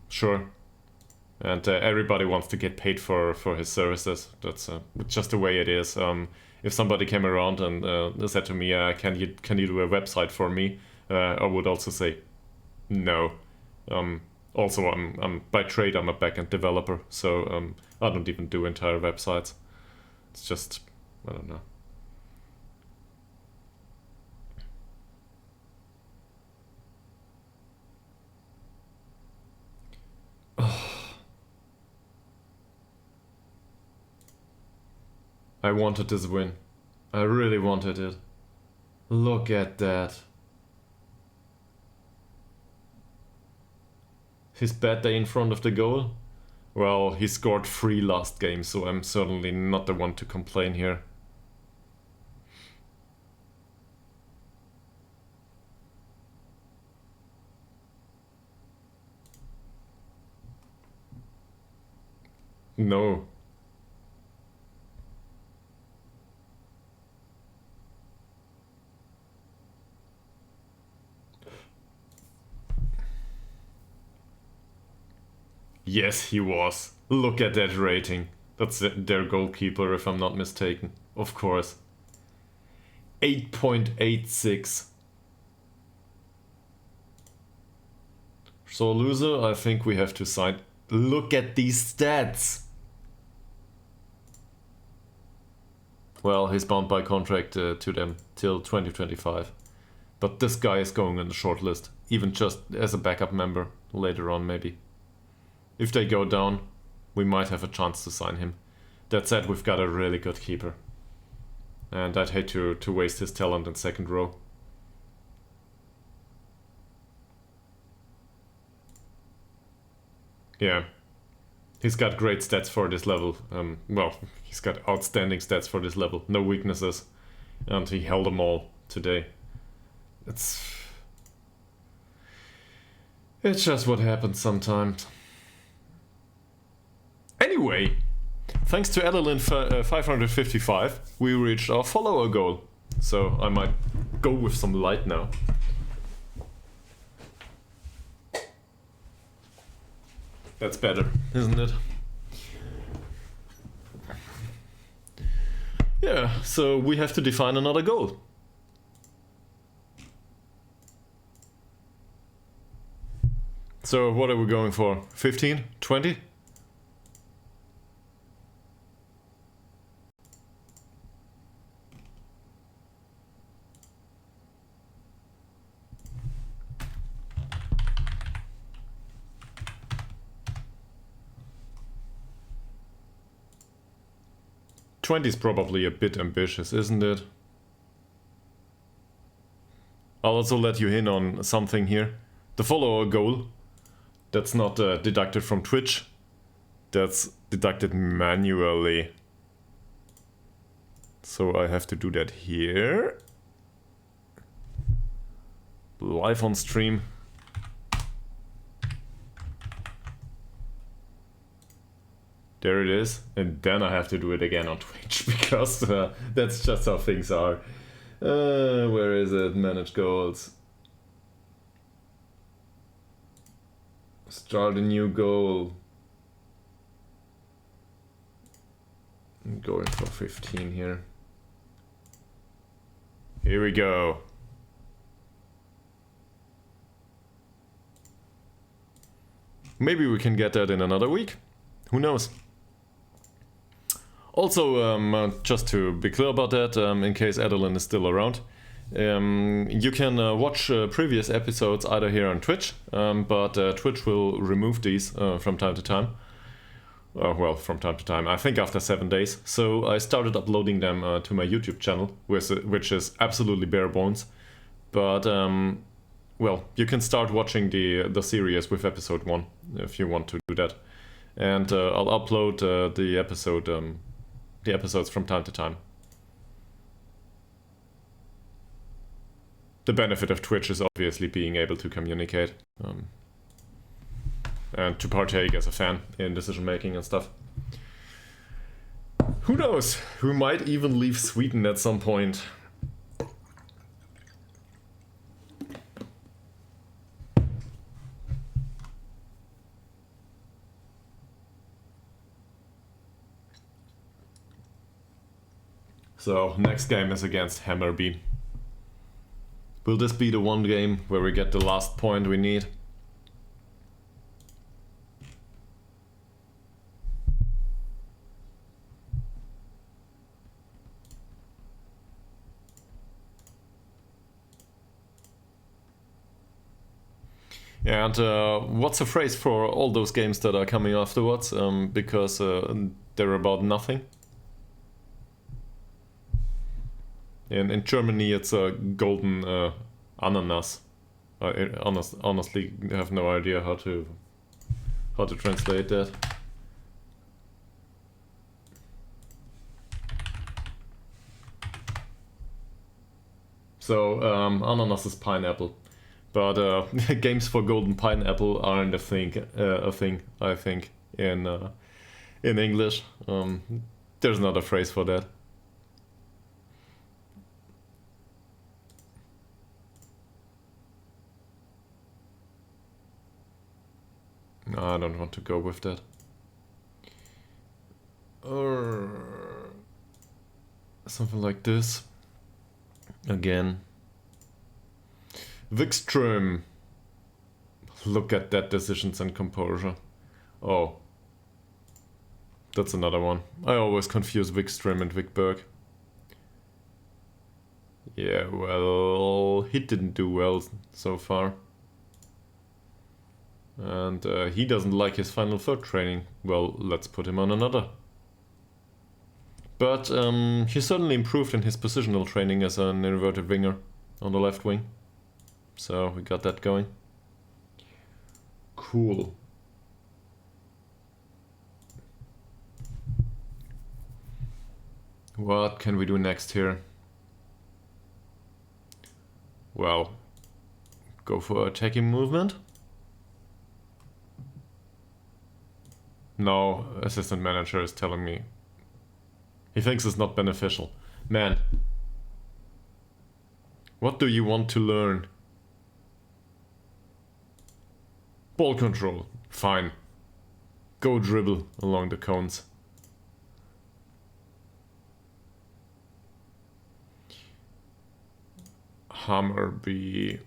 Sure. And everybody wants to get paid for his services. That's just the way it is. If somebody came around and said to me, "Can you do a website for me?" I would also say, "No." Also, I'm by trade I'm a backend developer, so I don't even do entire websites. It's just, I don't know. I wanted this win. I really wanted it. Look at that. His bad day in front of the goal? Well, he scored 3 last game, so I'm certainly not the one to complain here. No. Yes, he was. Look at that rating. That's their goalkeeper, if I'm not mistaken. Of course. 8.86. So, loser, I think we have to sign. Look at these stats! Well, he's bound by contract to them till 2025. But this guy is going on the short list, even just as a backup member later on, maybe. If they go down, we might have a chance to sign him. That said, we've got a really good keeper. And I'd hate to waste his talent in second row. Yeah. He's got great stats for this level. Well, he's got outstanding stats for this level. No weaknesses. And he held them all today. It's just what happens sometimes. Anyway, thanks to Adeline 555, we reached our follower goal. So I might go with some light now. That's better, isn't it? Yeah, so we have to define another goal. So what are we going for? 15? 20? '20 is probably a bit ambitious, isn't it? I'll also let you in on something here. The follower goal, that's not deducted from Twitch. That's deducted manually. So I have to do that here. Live on stream. There it is, and then I have to do it again on Twitch, because that's just how things are. Where is it? Manage goals. Start a new goal. I'm going for 15 here. Here we go. Maybe we can get that in another week. Who knows? Also, just to be clear about that, in case Adeline is still around, you can watch previous episodes either here on Twitch, but Twitch will remove these from time to time. Well, from time to time. I think after 7 days. So I started uploading them to my YouTube channel, which is absolutely bare bones. But well, you can start watching the series with episode 1 if you want to do that, and I'll upload the episodes from time to time. The benefit of Twitch is obviously being able to communicate and to partake as a fan in decision making and stuff. Who knows? We might even leave Sweden at some point. So, next game is against Hammarby. Will this be the one game where we get the last point we need? And what's the phrase for all those games that are coming afterwards? Because they're about nothing. In Germany, it's a golden ananas. I honestly have no idea how to translate that. So ananas is pineapple, but games for golden pineapple aren't a thing. I think in English, there's not a phrase for that. No, I don't want to go with that. Or something like this. Again. Wikström. Look at that decisions and composure. Oh. That's another one. I always confuse Wikström and Wickberg. Yeah, well, he didn't do well so far. And he doesn't like his final third training. Well, let's put him on another. But he certainly improved in his positional training as an inverted winger on the left wing. So we got that going. Cool. What can we do next here? Well, go for attacking movement. No, assistant manager is telling me he thinks it's not beneficial. Man, what do you want to learn? Ball control, fine. Go dribble along the cones. Hammarby.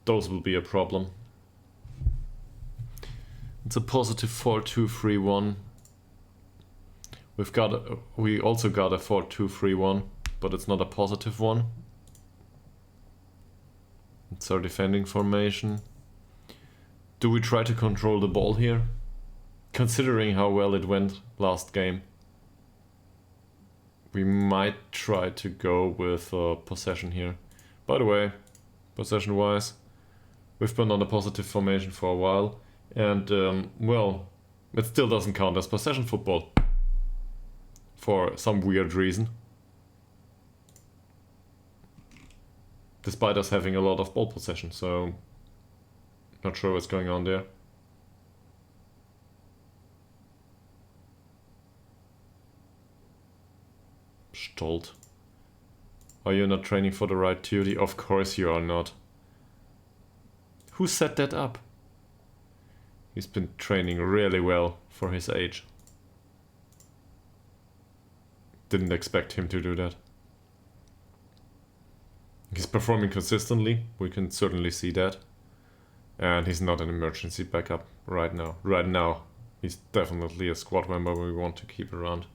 Those will be a problem. It's a positive 4-2-3-1. We also got a 4-2-3-1, but it's not a positive one. It's our defending formation. Do we try to control the ball here? Considering how well it went last game, we might try to go with possession here. By the way, possession-wise, we've been on a positive formation for a while. And, well, it still doesn't count as possession football. For some weird reason. Despite us having a lot of ball possession, so... Not sure what's going on there. Stolt. Are you not training for the right duty? Of course you are not. Who set that up? He's been training really well for his age. Didn't expect him to do that. He's performing consistently, we can certainly see that. And he's not an emergency backup right now. Right now, he's definitely a squad member we want to keep around.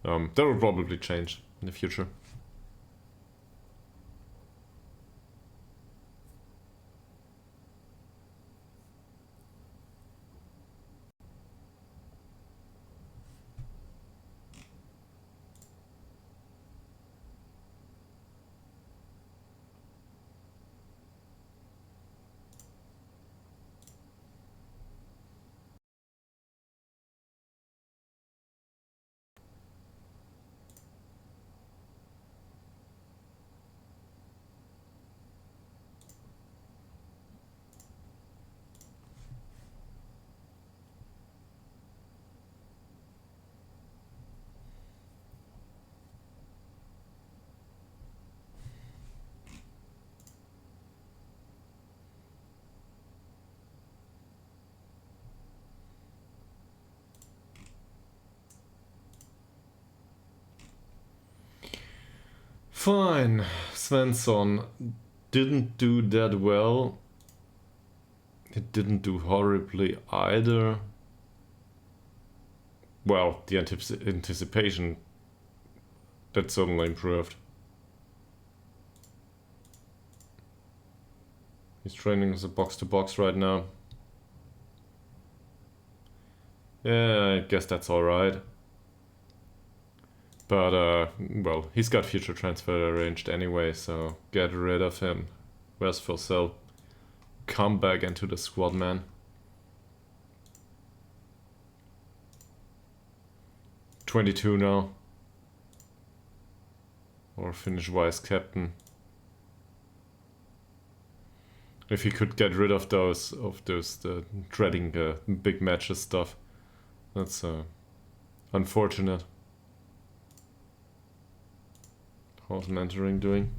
That will probably change in the future. Fine. Svensson didn't do that well. It didn't do horribly either. Well, the anticipation, that certainly improved. He's training as a box-to-box right now. Yeah, I guess that's alright. But, well, he's got future transfer arranged anyway, so get rid of him. Where's Phil? Come back into the squad, man. 22 now. Or finish vice captain. If he could get rid of those dreading big matches stuff. That's unfortunate. How's mentoring doing?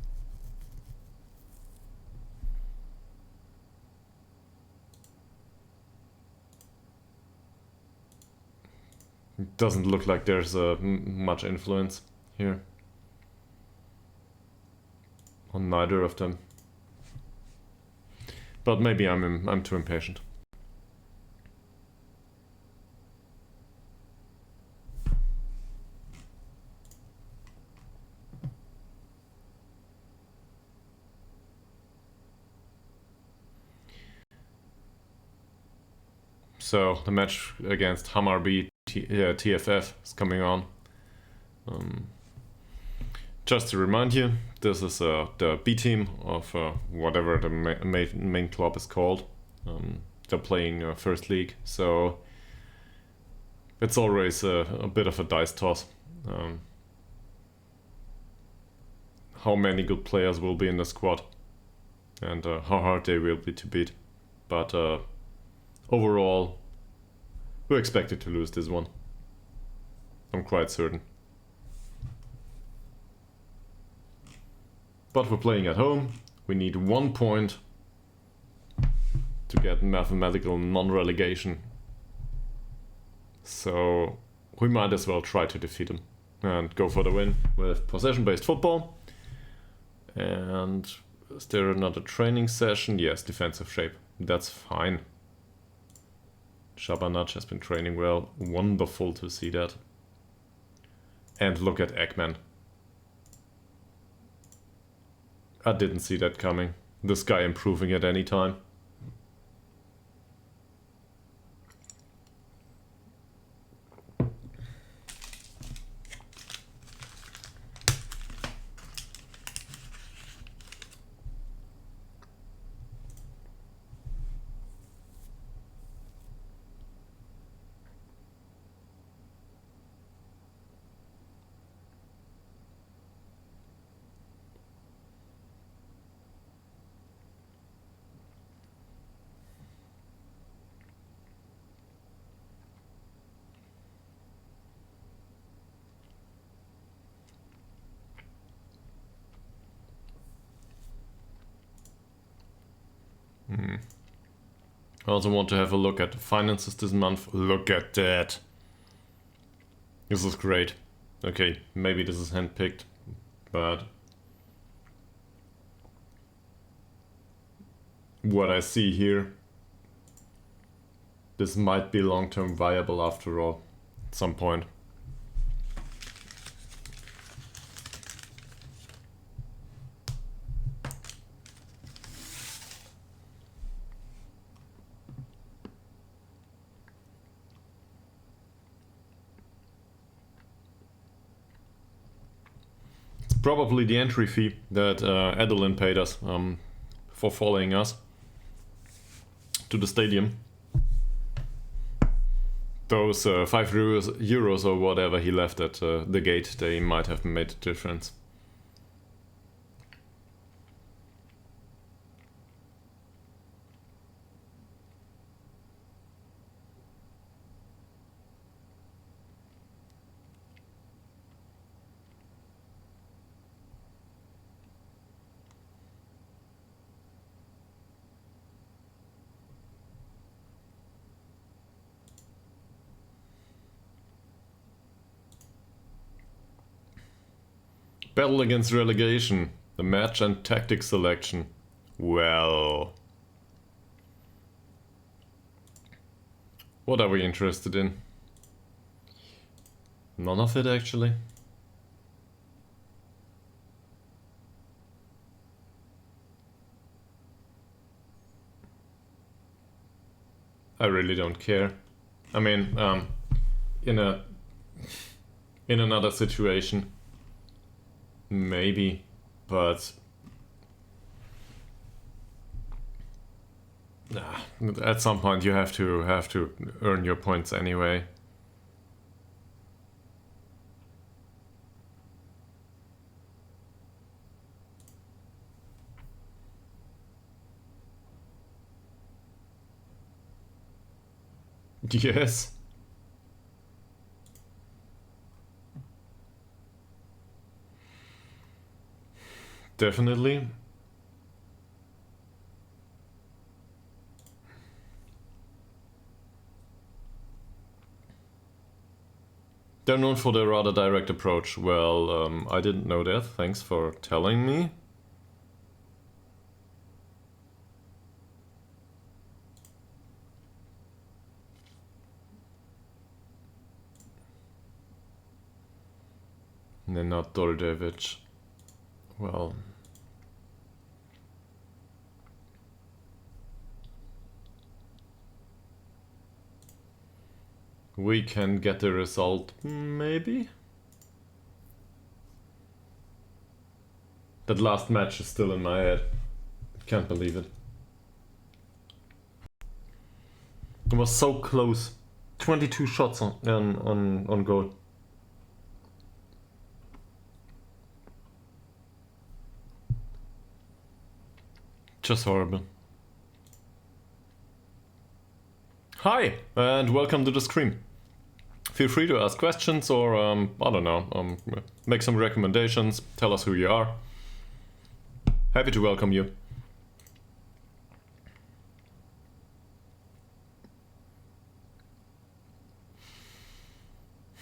It doesn't look like there's much influence here on neither of them. But maybe I'm too impatient. So the match against Hammarby TFF is coming on. Just to remind you, this is the B team of whatever the main club is called. They're playing first league, so it's always a bit of a dice toss. How many good players will be in the squad and how hard they will be to beat. But overall, we're expected to lose this one. I'm quite certain. But we're playing at home. We need 1 point to get mathematical non-relegation. So we might as well try to defeat them and go for the win with possession-based football. And is there another training session? Yes, defensive shape. That's fine. Shabanac has been training well. Wonderful to see that. And look at Ekman. I didn't see that coming. This guy improving at any time. I also want to have a look at the finances this month. Look at that. This is great. Okay, maybe this is handpicked, but what I see here, this might be long-term viable after all, at some point. Probably the entry fee that Adeline paid us for following us to the stadium. Those 5 euros or whatever he left at the gate, they might have made a difference. Battle against relegation. The match and tactic selection. Well... What are we interested in? None of it, actually. I really don't care. I mean, in another situation, maybe, but at some point you have to earn your points anyway. Yes. Definitely. They're known for their rather direct approach. Well, I didn't know that. Thanks for telling me. Nenad Dordevic. Well... We can get the result, maybe? That last match is still in my head. Can't believe it. It was so close. 22 shots on goal. Just horrible. Hi, and welcome to the stream. Feel free to ask questions or, I don't know, make some recommendations, tell us who you are. Happy to welcome you.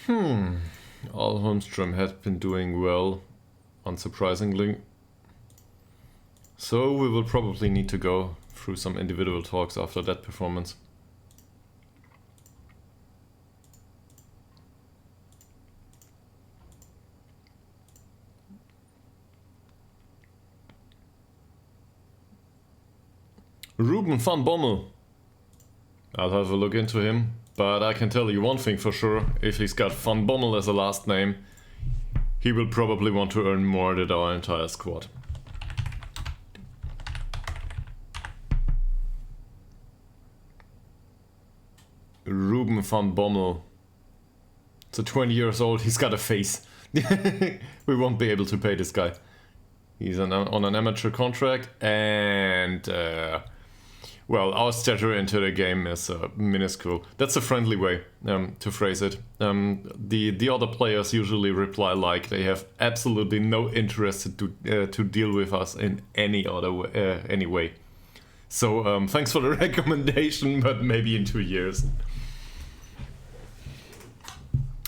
Al Holmström has been doing well, unsurprisingly. So we will probably need to go through some individual talks after that performance. Ruben van Bommel. I'll have a look into him, but I can tell you one thing for sure. If he's got van Bommel as a last name, he will probably want to earn more than our entire squad. Ruben van Bommel. So 20 years old, he's got a face. We won't be able to pay this guy. He's on an amateur contract, and well, our stature into the game is minuscule. That's a friendly way to phrase it. The other players usually reply like they have absolutely no interest to deal with us in any other way, any way. So thanks for the recommendation, but maybe in 2 years.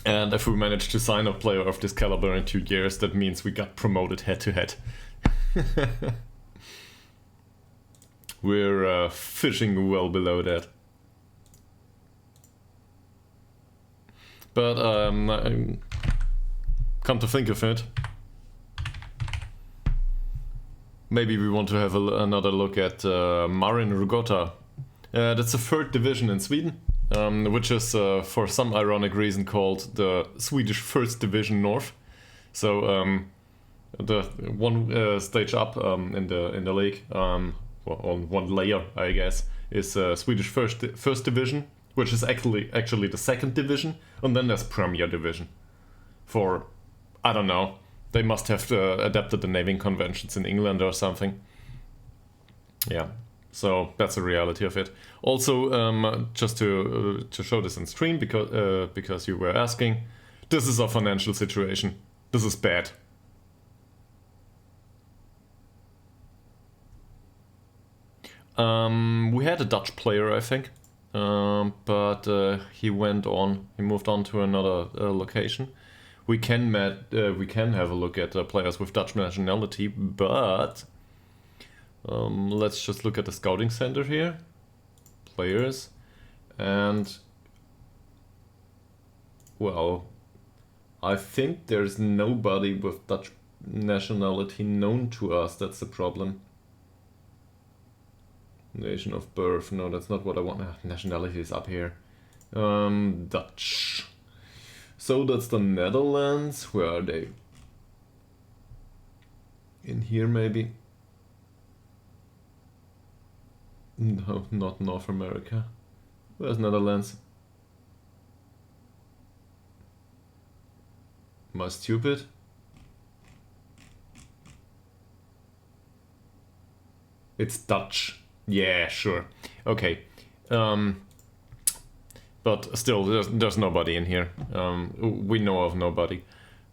And if we manage to sign a player of this caliber in 2 years, that means we got promoted head to head. We're fishing well below that. But come to think of it, maybe we want to have another look at Marin Rugota. That's the 3rd division in Sweden, which is for some ironic reason called the Swedish 1st Division North. So the one stage up in the league, well, on one layer, I guess, is Swedish first division, which is actually the 2nd division, and then there's Premier Division. For, I don't know, they must have adapted the naming conventions in England or something. Yeah, so that's the reality of it. Also, just to show this on stream, because you were asking, this is our financial situation. This is bad. We had a Dutch player, I think, but he moved on to another location, we can have a look at players with Dutch nationality, but let's just look at the scouting center here, players, and well, I think there's nobody with Dutch nationality known to us. That's the problem. Nation of birth. No, that's not what I want. Nationality is up here. Dutch. So that's the Netherlands. Where are they? In here maybe? No, not North America. Where's Netherlands? Am I stupid? It's Dutch. Yeah, sure. Okay. But still, there's nobody in here. We know of nobody.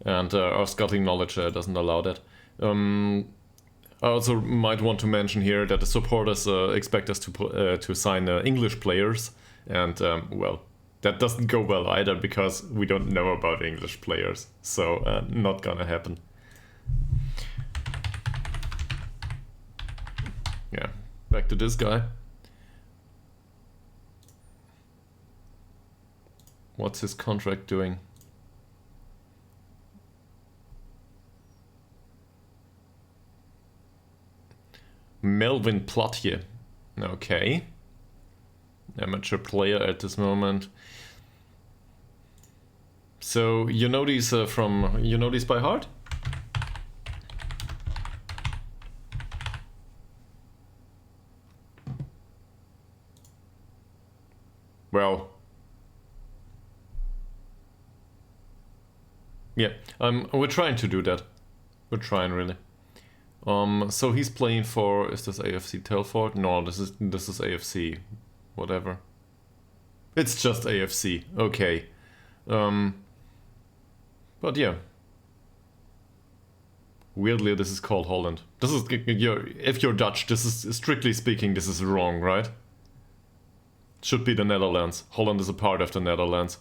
And our scouting knowledge doesn't allow that. I also might want to mention here that the supporters expect us to sign English players. And, well, that doesn't go well either because we don't know about English players. So, not gonna happen. Yeah, back to this guy. What's his contract doing? Melvin Plotje. Okay. Amateur player at this moment. So you know these by heart? Well, yeah, we're trying to do that. We're trying really. So he's playing for, is this AFC Telford? No, this is AFC, whatever. It's just AFC. Okay. But yeah. Weirdly, this is called Holland. This is if you're Dutch, this is strictly speaking, this is wrong, right? Should be the Netherlands. Holland is a part of the Netherlands.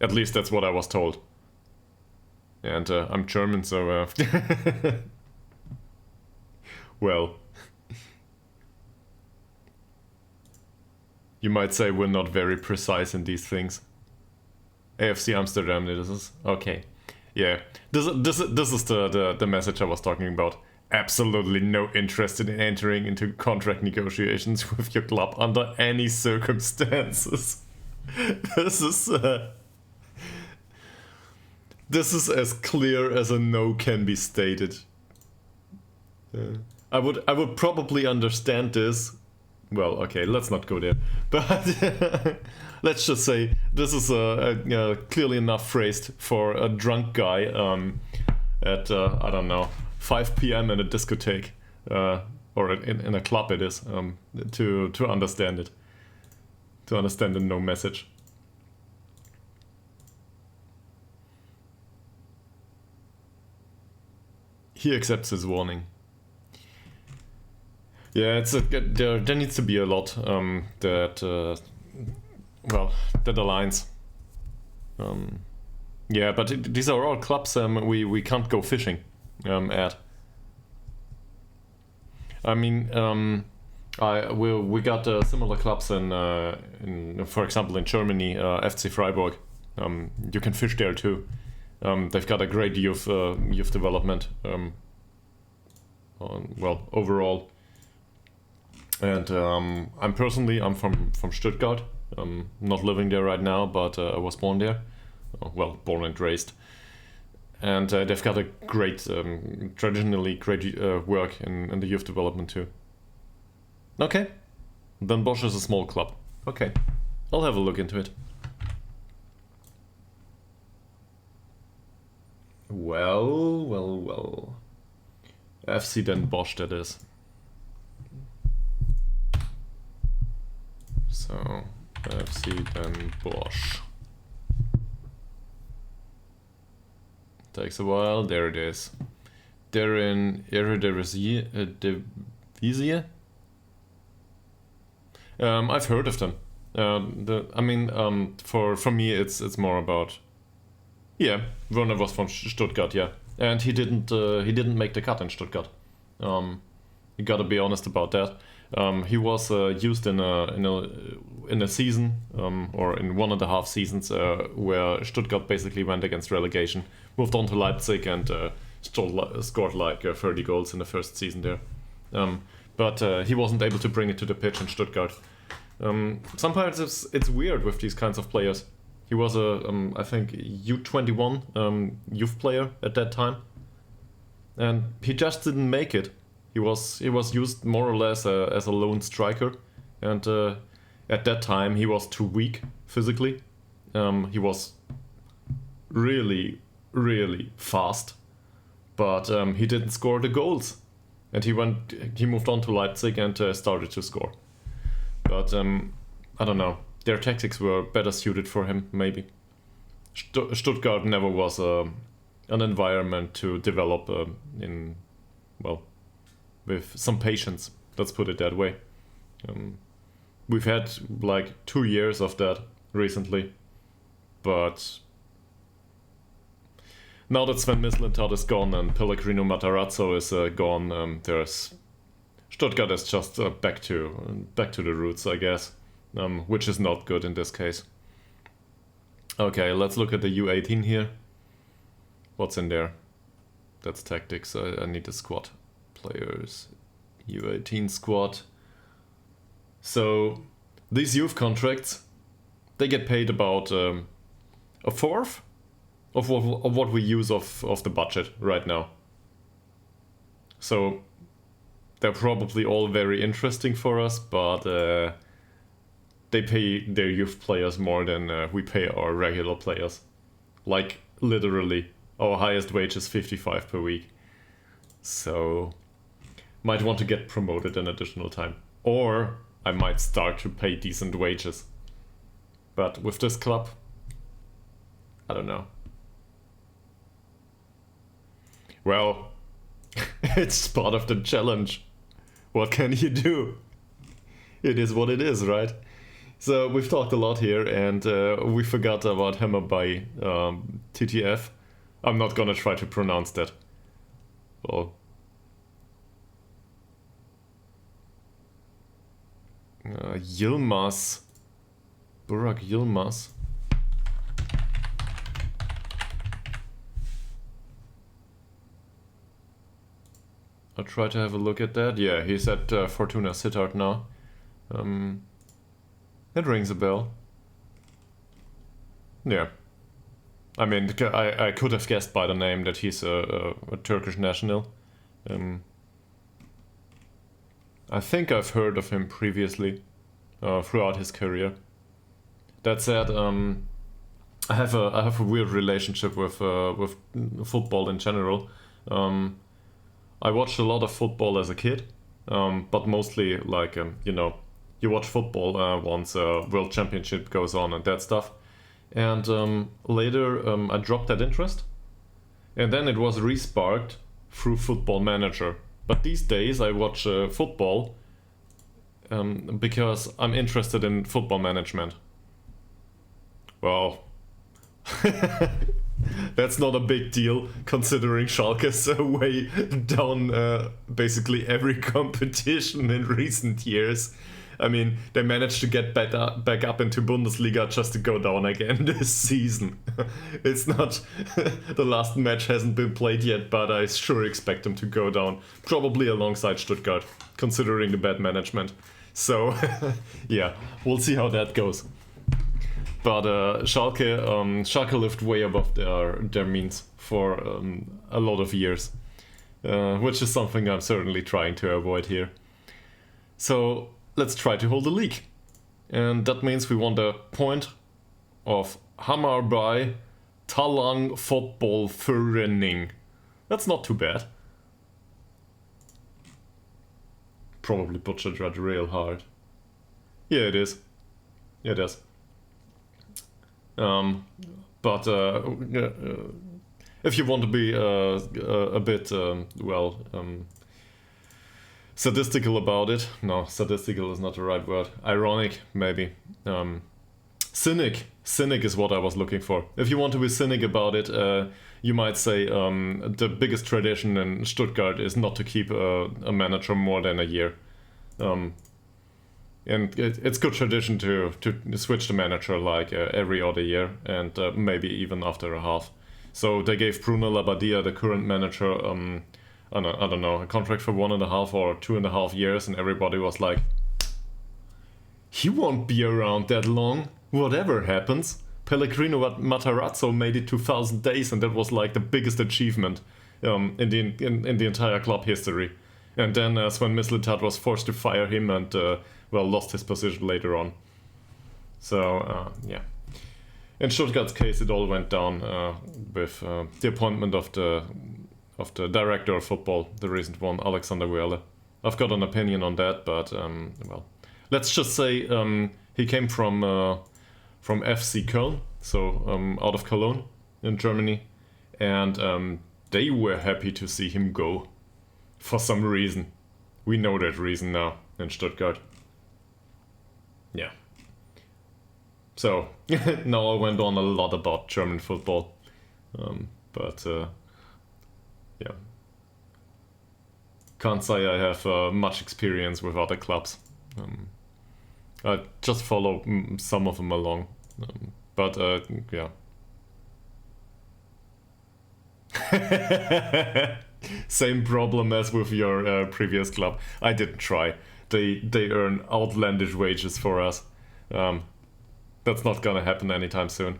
At least that's what I was told. And I'm German, so well, you might say we're not very precise in these things. AFC Amsterdam, this is okay. Yeah, this is the message I was talking about. Absolutely no interest in entering into contract negotiations with your club under any circumstances. This is as clear as a no can be stated. I would probably understand this. Well, okay, let's not go there. But let's just say this is clearly enough phrased for a drunk guy at I don't know, 5 p.m. in a discotheque or in a club. It is to understand it, to understand the no message. He accepts his warning. Yeah, there needs to be a lot that aligns. Yeah, but these are all clubs we can't go fishing at. I mean, we got similar clubs in for example in Germany, FC Freiburg. You can fish there too. They've got a great youth development. Well, overall. And I'm from Stuttgart. Not living there right now, but I was born there. Well, born and raised. And they've got a great, traditionally great work in the youth development too. Okay. Then Bosch is a small club. Okay. I'll have a look into it. Well. FC Den Bosch, that is. So, FC Den Bosch. Takes a while. There it is. They're in Eredivisie. I've heard of them. For me, it's more about Yeah, Werner was from Stuttgart, yeah, and he didn't make the cut in Stuttgart. You gotta be honest about that. He was used in a season or in 1.5 seasons where Stuttgart basically went against relegation, moved on to Leipzig and scored like 30 goals in the first season there. But he wasn't able to bring it to the pitch in Stuttgart. Sometimes it's weird with these kinds of players. He was I think U21 youth player at that time, and he just didn't make it. He was used more or less as a lone striker, and at that time he was too weak physically. He was really, really fast, but he didn't score the goals, and he moved on to Leipzig and started to score. But I don't know. Their tactics were better suited for him, maybe. Stuttgart never was an environment to develop in, well, with some patience. Let's put it that way. We've had like 2 years of that recently, but now that Sven Mislintat is gone and Pellegrino Matarazzo is gone, there's Stuttgart is just back to the roots, I guess, which is not good in this case. Okay, let's look at the U18 here. What's in there? That's tactics. I need the squad. Players, U18 squad. So these youth contracts, they get paid about a fourth of what we use of the budget right now. So they're probably all very interesting for us, but they pay their youth players more than we pay our regular players. Like literally, our highest wage is 55 per week. So might want to get promoted an additional time. Or I might start to pay decent wages. But with this club, I don't know. Well, it's part of the challenge. What can you do? It is what it is, right? So we've talked a lot here, and we forgot about Hammer by TTF. I'm not gonna try to pronounce that. Well, Yilmaz. Burak Yilmaz. I'll try to have a look at that. Yeah, he's at Fortuna Sittard now. That rings a bell. Yeah. I mean, I could have guessed by the name that he's a Turkish national. I think I've heard of him previously, throughout his career. That said, I have a weird relationship with football in general. I watched a lot of football as a kid, but mostly like you watch football once a world championship goes on and that stuff. And later I dropped that interest, and then it was re-sparked through Football Manager. But these days I watch football because I'm interested in football management. Well, that's not a big deal considering Schalke's way down basically every competition in recent years. I mean, they managed to get back up into Bundesliga just to go down again this season. It's not... the last match hasn't been played yet, but I sure expect them to go down. Probably alongside Stuttgart, considering the bad management. So, yeah, we'll see how that goes. But Schalke lived way above their means for a lot of years. Which is something I'm certainly trying to avoid here. So let's try to hold the league. And that means we want a point of Hammarby Talang Football Förening. That's not too bad. Probably butchered that real hard. Yeah, it is. It is. But if you want to be a bit, sadistical about it. No, sadistical is not the right word. Ironic, maybe. Cynic. Cynic is what I was looking for. If you want to be cynic about it, you might say the biggest tradition in Stuttgart is not to keep a manager more than a year. And it's good tradition to switch the manager like every other year, and maybe even after a half. So they gave Bruno Labbadia, the current manager, I don't know, a contract for 1.5 or 2.5 years, and everybody was like, he won't be around that long, whatever happens. Pellegrino Matarazzo made it to 1,000 days, and that was like the biggest achievement in the entire club history. And then Sven Mislintat was forced to fire him and, lost his position later on. So, yeah. In Stuttgart's case, it all went down with the appointment of the director of football, the recent one, Alexander Wöhrle. I've got an opinion on that, but, let's just say he came from FC Köln, so out of Cologne in Germany, and they were happy to see him go. For some reason. We know that reason now in Stuttgart. Yeah. So, now I went on a lot about German football. But, yeah. Can't say I have much experience with other clubs. I just follow some of them along. But, yeah. Same problem as with your previous club. I didn't try. They earn outlandish wages for us. That's not gonna happen anytime soon.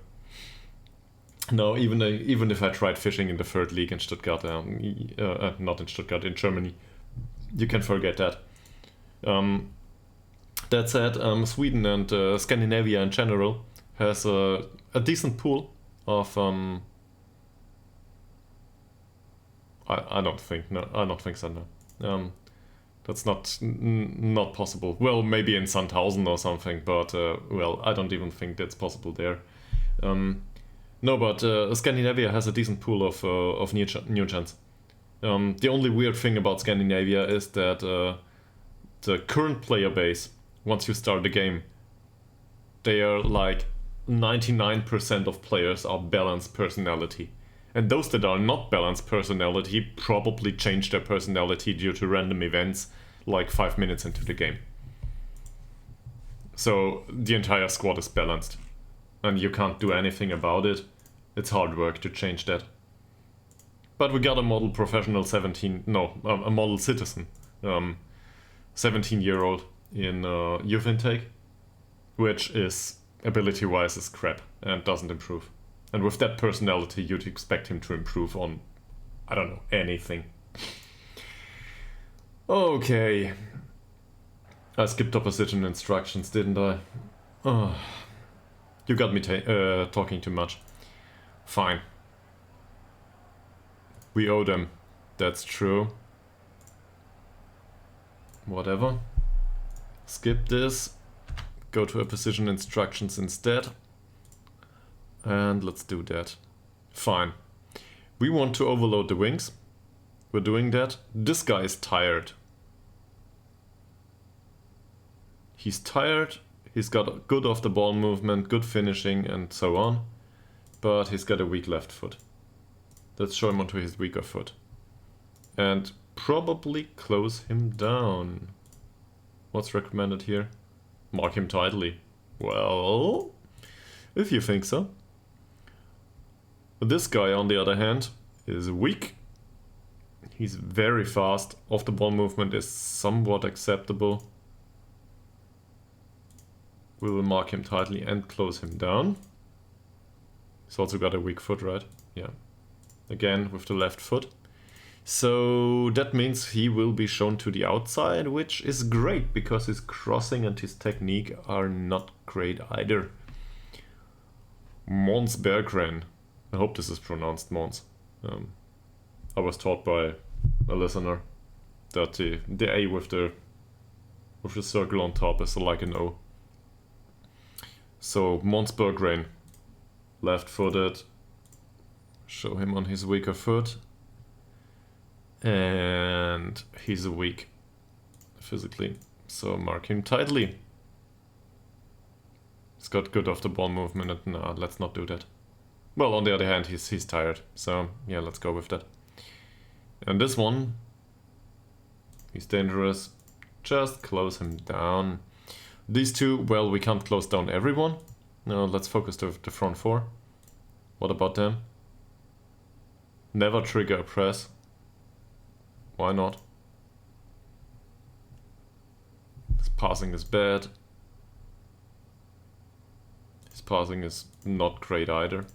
No, even if I tried fishing in the third league in Stuttgart, not in Stuttgart, in Germany, you can forget that. That said, Sweden and Scandinavia in general has a decent pool of I don't think so. No, that's not possible. Well, maybe in Sandhausen or something, but I don't even think that's possible there. No, but Scandinavia has a decent pool of new gens. The only weird thing about Scandinavia is that the current player base, once you start the game, they are like 99% of players are balanced personality. And those that are not balanced personality probably change their personality due to random events like 5 minutes into the game. So the entire squad is balanced. And you can't do anything about it. It's hard work to change that. But we got a model professional a model citizen, 17-year-old in youth intake, which is, ability-wise, is crap and doesn't improve. And with that personality, you'd expect him to improve on, I don't know, anything. Okay. I skipped opposition instructions, didn't I? Oh. You got me talking too much. Fine. We owe them. That's true. Whatever. Skip this. Go to opposition instructions instead. And let's do that. Fine. We want to overload the wings. We're doing that. This guy is tired. He's tired. He's got good off the ball movement, good finishing and so on. But he's got a weak left foot. Let's show him onto his weaker foot. And probably close him down. What's recommended here? Mark him tightly. Well, if you think so. This guy, on the other hand, is weak. He's very fast. Off the ball movement is somewhat acceptable. We will mark him tightly and close him down. He's also got a weak foot, right? Yeah. Again, with the left foot. So that means he will be shown to the outside, which is great because his crossing and his technique are not great either. Måns Berggren. I hope this is pronounced Måns. I was taught by a listener that the A with the circle on top is like an O. So Måns Berggren, left-footed. Show him on his weaker foot. And he's weak physically, so mark him tightly. He's got good off the ball movement, and no, let's not do that. Well, on the other hand, he's tired, so yeah, let's go with that. And this one, he's dangerous. Just close him down. These two, well, we can't close down everyone. No, let's focus the front four. What about them? Never trigger a press. Why not? His passing is bad. His passing is not great either.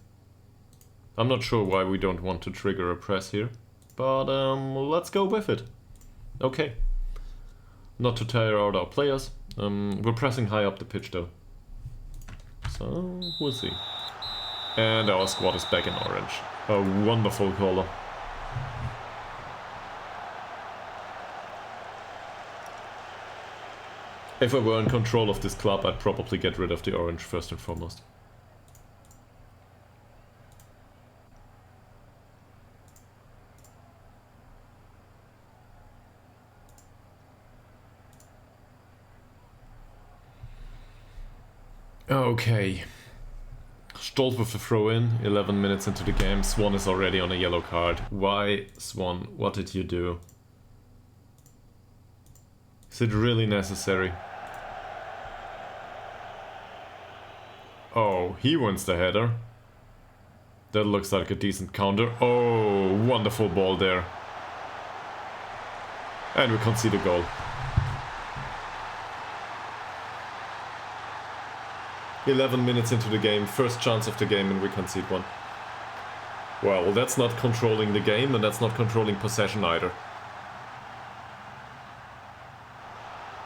I'm not sure why we don't want to trigger a press here, but let's go with it. Okay. Not to tire out our players. We're pressing high up the pitch though. So, we'll see. And our squad is back in orange. A wonderful color. If I were in control of this club, I'd probably get rid of the orange first and foremost. Okay. Stolt with the throw in, 11 minutes into the game. Swan is already on a yellow card. Why, Swan? What did you do? Is it really necessary? Oh, he wins the header. That looks like a decent counter. Oh, wonderful ball there. And we concede a goal. 11 minutes into the game, first chance of the game, and we concede one. Well, that's not controlling the game, and that's not controlling possession either.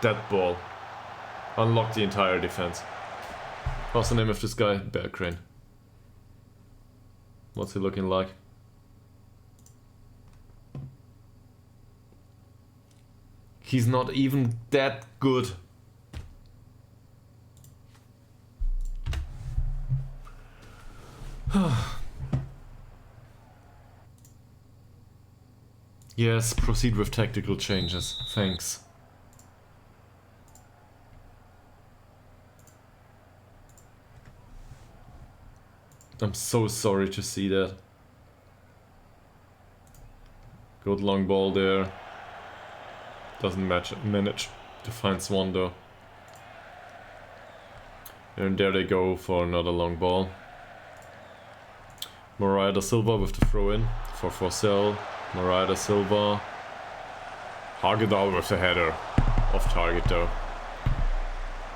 That ball unlocked the entire defense. What's the name of this guy? Bear Crane. What's he looking like? He's not even that good. Yes, proceed with tactical changes. Thanks. I'm so sorry to see that. Good long ball there. Doesn't manage to find Swan though. And there they go for another long ball. Mariah da Silva with the throw in for Forsell. Mariah da Silva. Hagedal with the header. Off target though.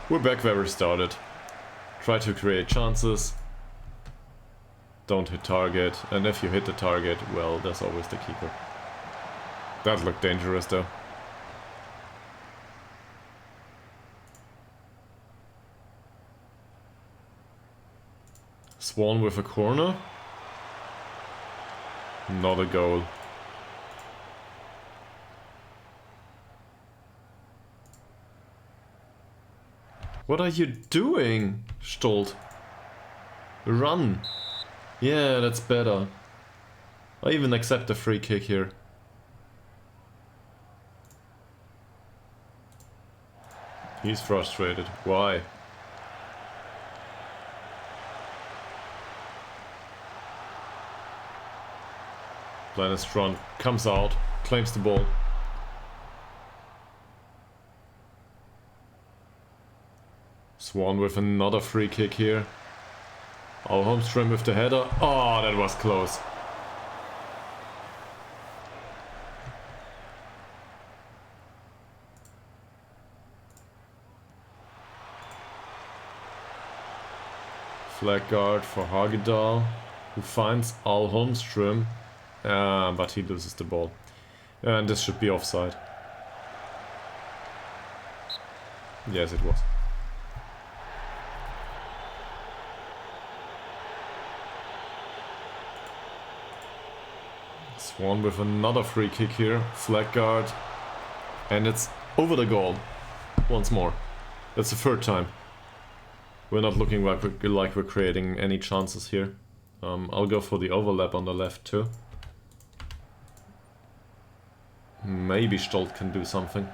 We're back where we started. Try to create chances. Don't hit target. And if you hit the target, well, there's always the keeper. That looked dangerous though. Swan with a corner. Not a goal. What are you doing, Stolt? Run! Yeah, that's better. I even accept a free kick here. He's frustrated. Why? Planestron comes out, claims the ball. Swan with another free kick here. Our Holmström with the header. Oh, that was close. Flag guard for Hagedal, who finds Al Holmström, but he loses the ball. And this should be offside. Yes, it was. Swan with another free kick here, flag guard, and it's over the goal once more. That's the third time. We're not looking like we're creating any chances here. I'll go for the overlap on the left too. Maybe Stolt can do something.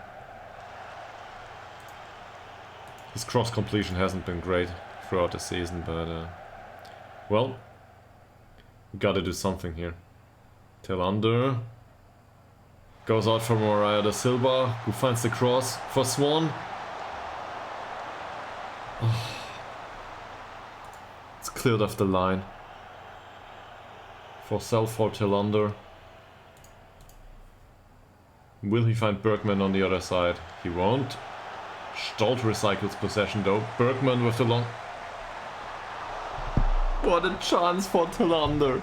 His cross completion hasn't been great throughout the season, but well, gotta do something here. Ytterhogdals goes out for Mariah da Silva, who finds the cross for Swan. Oh. It's cleared off the line. For self for Ytterhogdals. Will he find Bergman on the other side? He won't. Stolt recycles possession though. Bergman with the long... What a chance for Ytterhogdals.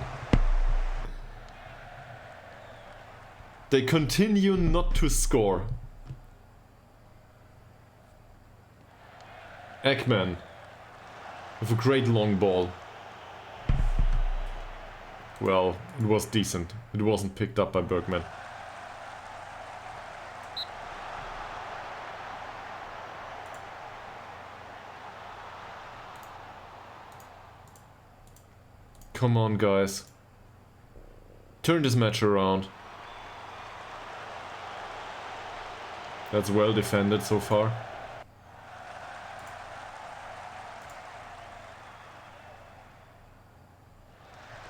They continue not to score. Ekman with a great long ball. Well, it was decent. It wasn't picked up by Bergman. Come on, guys. Turn this match around. That's well defended so far.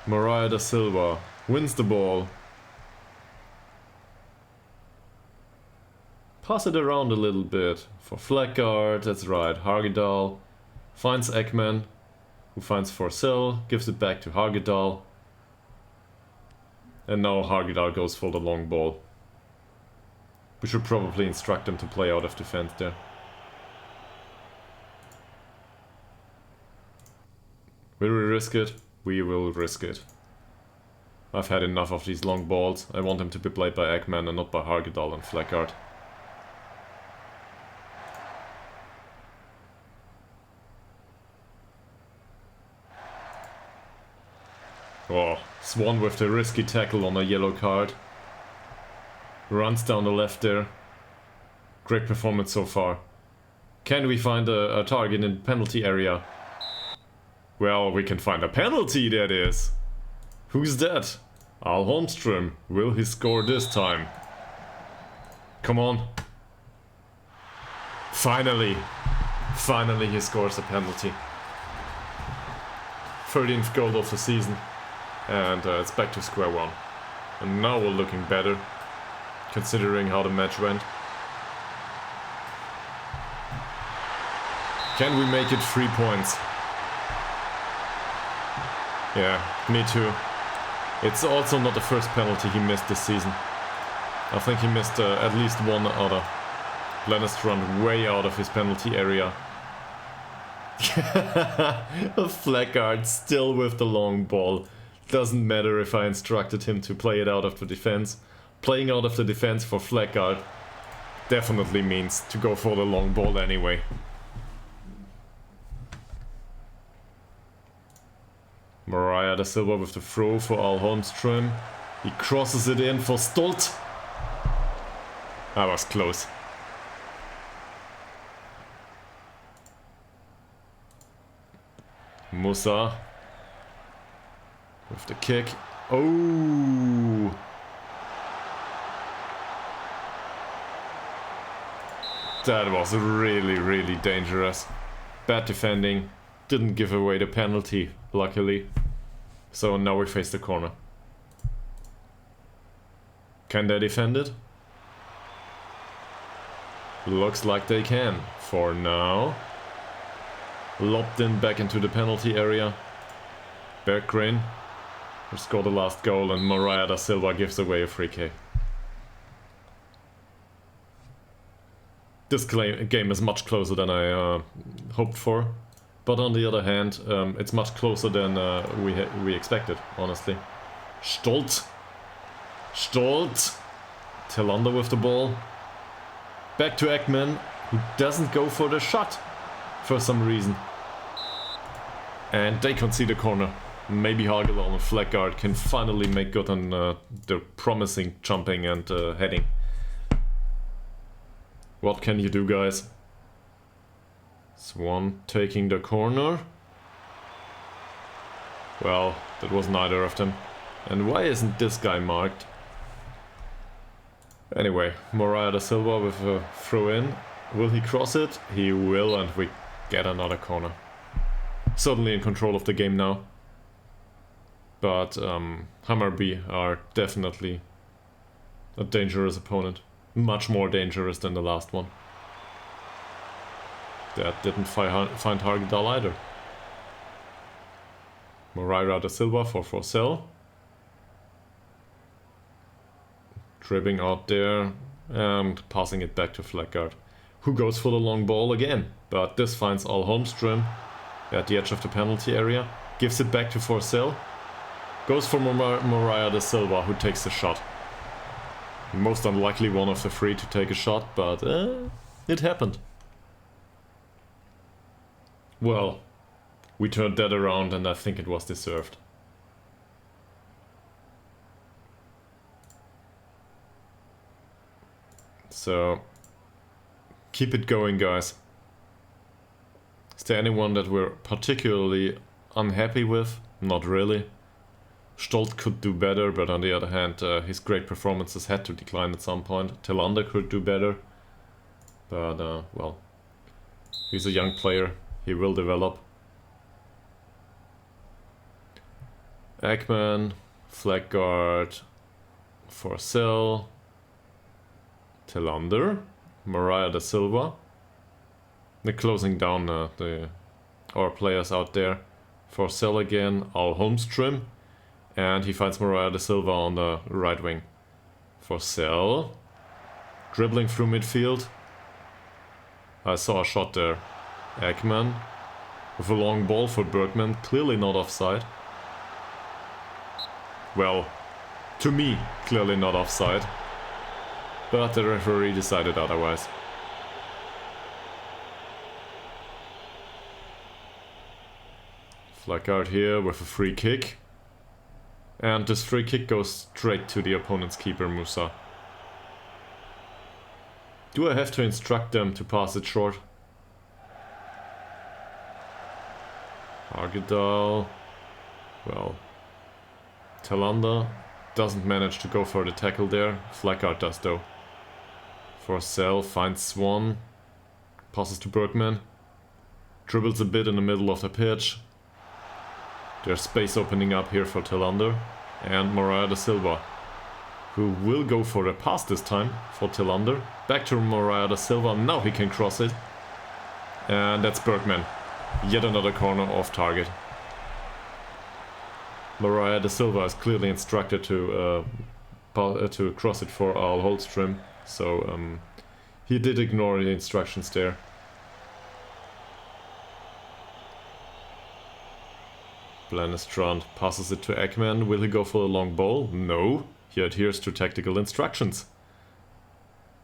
Mariah da Silva wins the ball. Pass it around a little bit for Fleckard, that's right. Hogdal finds Ekman, who finds Forcell, gives it back to Hogdal. And now Hogdal goes for the long ball. We should probably instruct him to play out of defense there. Will we risk it? We will risk it. I've had enough of these long balls. I want him to be played by Ekman and not by Hogdal and Fleckard. Oh, Swan with the risky tackle on a yellow card. Runs down the left there. Great performance so far. Can we find a target in the penalty area? Well, we can find a penalty, that is. Who's that? Al Holmström. Will he score this time? Come on. Finally. Finally he scores a penalty. 13th goal of the season. And it's back to square one. And now we're looking better, considering how the match went. Can we make it 3 points? Yeah, me too. It's also not the first penalty he missed this season. I think he missed at least one other. Lennis run way out of his penalty area. Fleckard still with the long ball. Doesn't matter if I instructed him to play it out of the defense. Playing out of the defense for Fleckard definitely means to go for the long ball anyway. Mariah da Silva with the throw for Al Holmström. He crosses it in for Stolt. That was close. Musa with the kick. Oh! That was really, really dangerous. Bad defending. Didn't give away the penalty, luckily. So now we face the corner. Can they defend it? Looks like they can. For now. Lobbed in back into the penalty area. Berggren will score the last goal and Mariah da Silva gives away a free kick. This game is much closer than I hoped for. But on the other hand, it's much closer than we expected, honestly. Stolt. Ytterhogdals with the ball. Back to Ekman, who doesn't go for the shot for some reason. And they concede a corner. Maybe Hogdal and Fleckard can finally make good on the promising jumping and heading. What can you do, guys? Swan taking the corner. Well, that was neither of them. And why isn't this guy marked? Anyway, Mariah da Silva with a throw in. Will he cross it? He will, and we get another corner. certainly in control of the game now. But Hammarby are definitely a dangerous opponent. Much more dangerous than the last one. That didn't find Ytterhogdal either. Moreira da Silva for Forsell. Dribbling out there and passing it back to Fleckard, who goes for the long ball again. But this finds Al Holmström at the edge of the penalty area. Gives it back to Forsell. Goes for Moreira da Silva, who takes the shot. Most unlikely one of the three to take a shot, but it happened. Well, we turned that around and I think it was deserved. So, keep it going, guys. Is there anyone that we're particularly unhappy with? Not really. Stolt could do better, but on the other hand, his great performances had to decline at some point. Tillander could do better. But, well, he's a young player. He will develop. Ekman, Fleckard, Forsell, Tillander, Moreira da Silva. They're closing down our players out there. Forsell again, Al Holmström. And he finds Moreira da Silva on the right wing. Forsell. Dribbling through midfield. I saw a shot there. Ekman. With a long ball for Bergman. Clearly not offside. Well, to me, clearly not offside. But the referee decided otherwise. Fleckard here with a free kick. And this free kick goes straight to the opponent's keeper, Musa. Do I have to instruct them to pass it short? Ytterhogdal. Well. Tillander doesn't manage to go for the tackle there. Fleckard does though. Forsell finds Swan. Passes to Bergman. Dribbles a bit in the middle of the pitch. There's space opening up here for Tillander and Moreira da Silva, who will go for a pass this time for Tillander. Back to Moreira da Silva, now he can cross it. And that's Bergman. Yet another corner off target. Moreira da Silva is clearly instructed to cross it for Al Holmström, so he did ignore the instructions there. Blennestrand passes it to Ekman. Will he go for a long ball? No. He adheres to tactical instructions.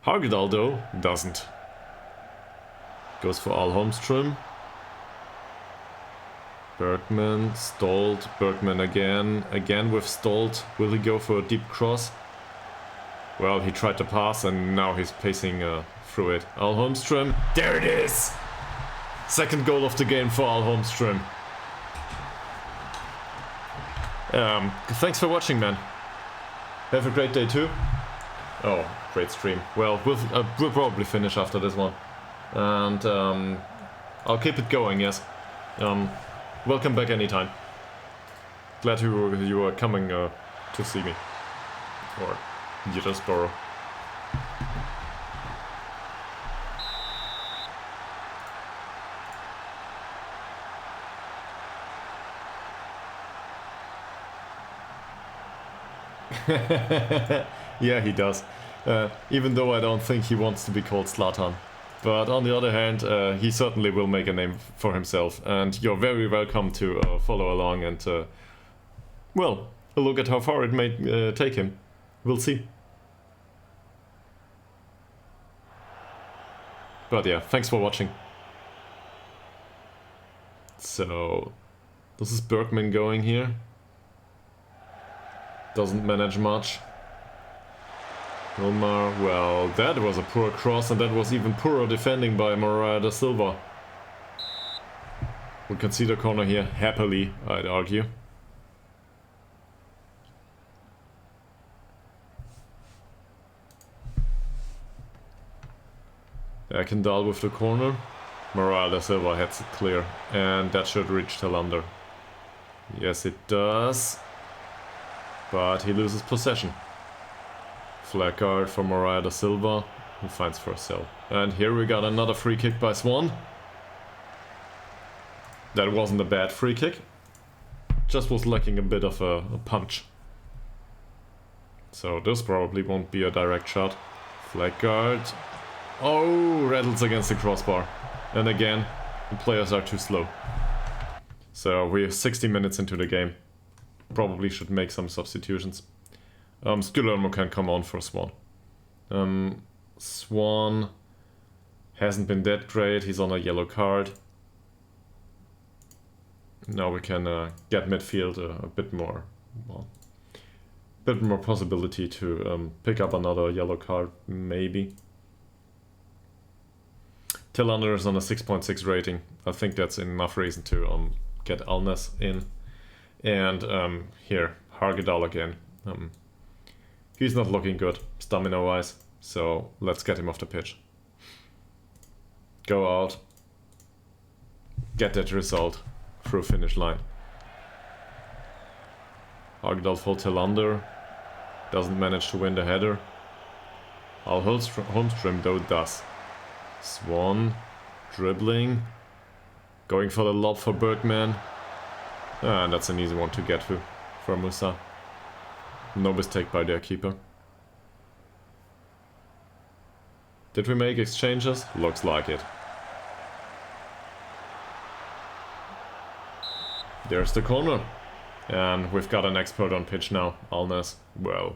Ytterhogdal, though, doesn't. Goes for Al Holmström. Bergman, Stolt, Bergman again with Stolt. Will he go for a deep cross? Well, he tried to pass and now he's pacing through it. Al Holmström, there it is! Second goal of the game for Al Holmström. Thanks for watching, man. Have a great day too. Oh, great stream. Well, we'll probably finish after this one. And I'll keep it going, yes. Welcome back anytime. Glad you are coming to see me. Or Yttersborough. Yeah, he does. Even though I don't think he wants to be called Zlatan. But on the other hand, he certainly will make a name for himself. And you're very welcome to follow along and, well, look at how far it may take him. We'll see. But yeah, thanks for watching. So, this is Bergman going here. Doesn't manage much. Wilmar, well, that was a poor cross and that was even poorer defending by Moreira da Silva. We can see the corner here, happily, I'd argue. Ekendal with the corner. Moral da Silva heads it clear, and that should reach Tillander. Yes, it does. But he loses possession. Flag guard for Moral da Silva, who finds Forsell. And here we got another free kick by Swan. That wasn't a bad free kick. Just was lacking a bit of a punch. So this probably won't be a direct shot. Flag guard. Oh, rattles against the crossbar. And again, the players are too slow. So we're 60 minutes into the game. Probably should make some substitutions. Guillermo can come on for Swan. Swan hasn't been that great. He's on a yellow card. Now we can get midfield a bit more, well, bit more possibility to pick up another yellow card, maybe. Tillander is on a 6.6 rating. I think that's enough reason to get Alnes in. And here, Ytterhogdals again. He's not looking good, stamina-wise, so let's get him off the pitch. Go out. Get that result through finish line. Ytterhogdals for Tillander. Doesn't manage to win the header. Holmström though does. Swan dribbling. Going for the lob for Bergman. And that's an easy one to get to for Musa. No mistake by their keeper. Did we make exchanges? Looks like it. There's the corner. And we've got an expert on pitch now, Alnes. Well,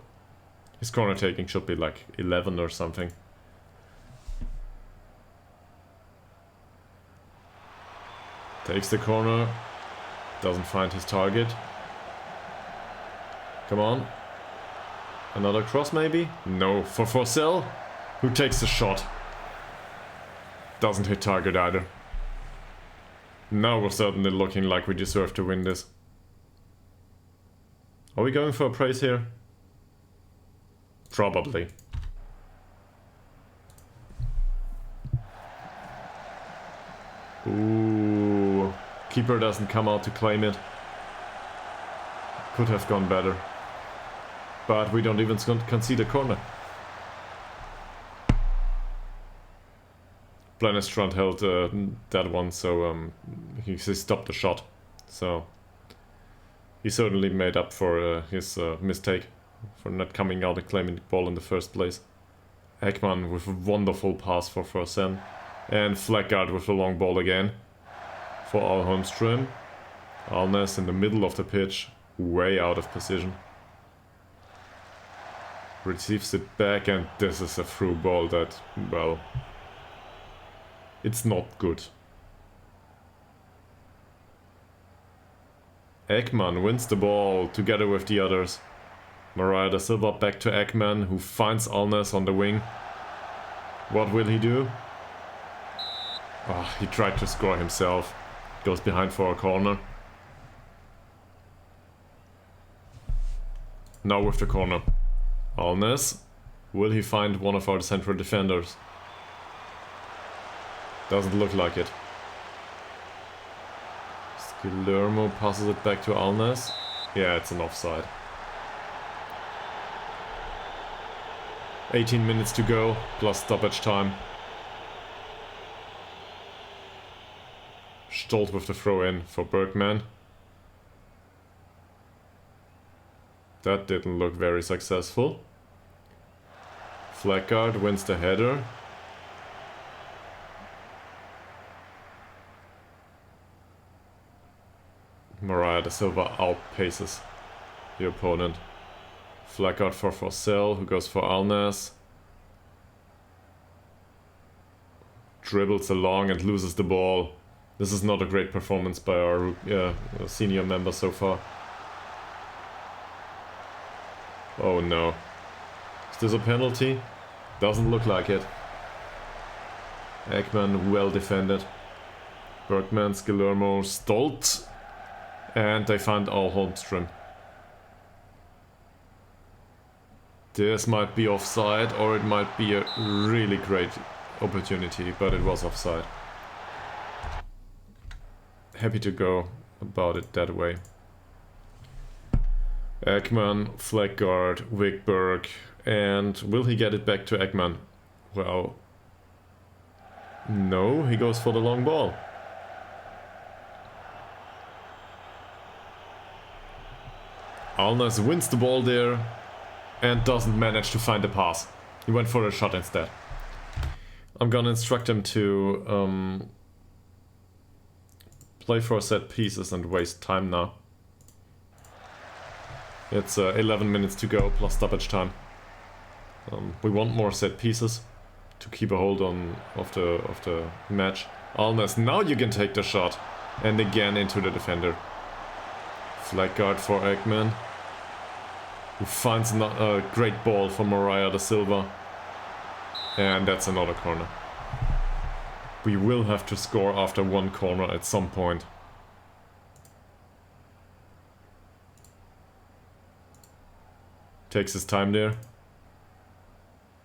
his corner taking should be like 11 or something. Takes the corner. Doesn't find his target. Come on. Another cross maybe? No, for Forsell, who takes the shot. Doesn't hit target either. Now we're certainly looking like we deserve to win this. Are we going for a praise here? Probably. Ooh. Keeper doesn't come out to claim it. Could have gone better. But we don't even concede a corner. Planestrand held that one, so he stopped the shot. So he certainly made up for his mistake for not coming out and claiming the ball in the first place. Ekman with a wonderful pass for Forsen. And Fleckard with the long ball again for Al Holmström. Alnes in the middle of the pitch, way out of position. Receives it back, and this is a through ball that, well, it's not good. Ekman wins the ball together with the others. Mariah da Silva back to Ekman, who finds Alnes on the wing. What will he do? Oh, he tried to score himself. Goes behind for a corner. Now with the corner. Alnes. Will he find one of our central defenders? Doesn't look like it. Guillermo passes it back to Alnes. Yeah, it's an offside. 18 minutes to go, plus stoppage time. Stolt with the throw in for Bergman. That didn't look very successful. Fleckard wins the header. Mariah da Silva outpaces the opponent. Fleckard for Forsell, who goes for Alnes. Dribbles along and loses the ball. This is not a great performance by our senior member so far. Oh no. Is this a penalty? Doesn't look like it. Ekman well defended. Bergman's Guillermo Stolt. And they find Al Holmström. This might be offside, or it might be a really great opportunity, but it was offside. happy to go about it that way. Ekman, flag guard, Wigberg, and will he get it back to Ekman? Well, no, he goes for the long ball. Alnes wins the ball there and doesn't manage to find the pass. He went for a shot instead. I'm gonna instruct him to play for set pieces and waste time now. It's 11 minutes to go plus stoppage time. We want more set pieces to keep a hold on of the match. Alnes, now you can take the shot, and again into the defender. Flag guard for Ekman, who finds a great ball for Mariah da Silva, and that's another corner. We will have to score after one corner at some point. Takes his time there,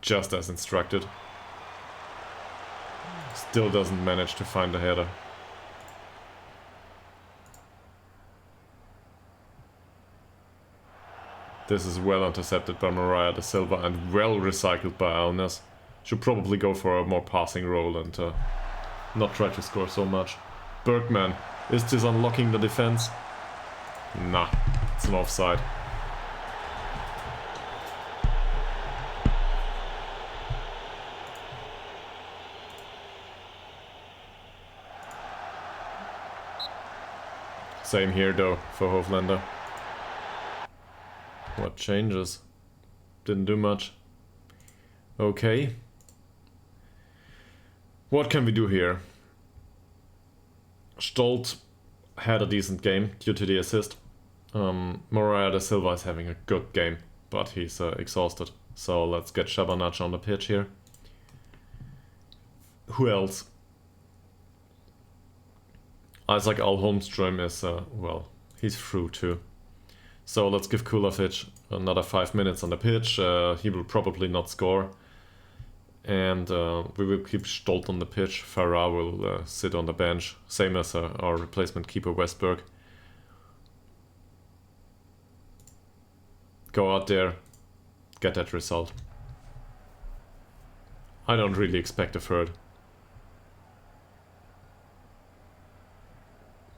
just as instructed. Still doesn't manage to find the header. This is well intercepted by Mariah da Silva and well recycled by Alnes. Should probably go for a more passing role and not try to score so much. Bergman, is this unlocking the defense? Nah, it's an offside. Same here though for Hoflander. What changes? Didn't do much. Okay. What can we do here? Stolt had a decent game due to the assist. Mariah da Silva is having a good game, but he's exhausted. So let's get Shabanac on the pitch here. Who else? Isaac Alholmström is, well, he's through too. So let's give Kulafic another 5 minutes on the pitch. He will probably not score. And we will keep Stolt on the pitch. Farah will sit on the bench. Same as our replacement keeper Westberg. Go out there, get that result. I don't really expect a third.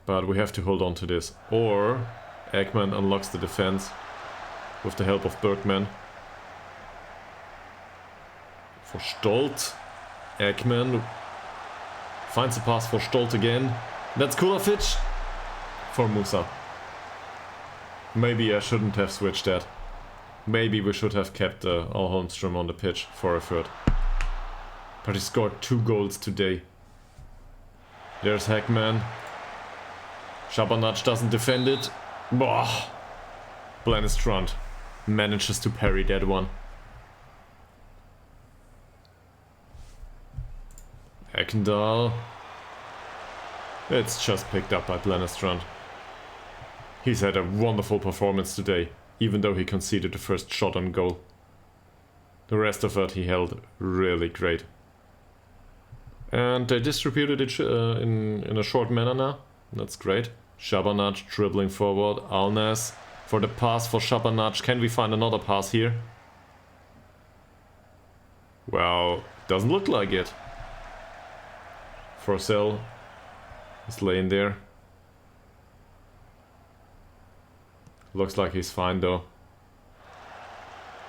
But we have to hold on to this. Or Ekman unlocks the defense with the help of Bergman. For Stolt. Ekman finds a pass for Stolt again. That's Kulafic for Musa. Maybe I shouldn't have switched that. Maybe we should have kept Alholmström on the pitch for a third. But he scored 2 goals today. There's Ekman. Shabanac doesn't defend it. Bah! Blanistrand manages to parry that one. Ekendal. It's just picked up by Blanistrand. He's had a wonderful performance today, even though he conceded the first shot on goal. The rest of it he held really great. And they distributed it in a short manner now. That's great. Shabanac dribbling forward. Alnes for the pass for Shabanac. Can we find another pass here? Well, doesn't look like it. Forsell is laying there. Looks like he's fine though.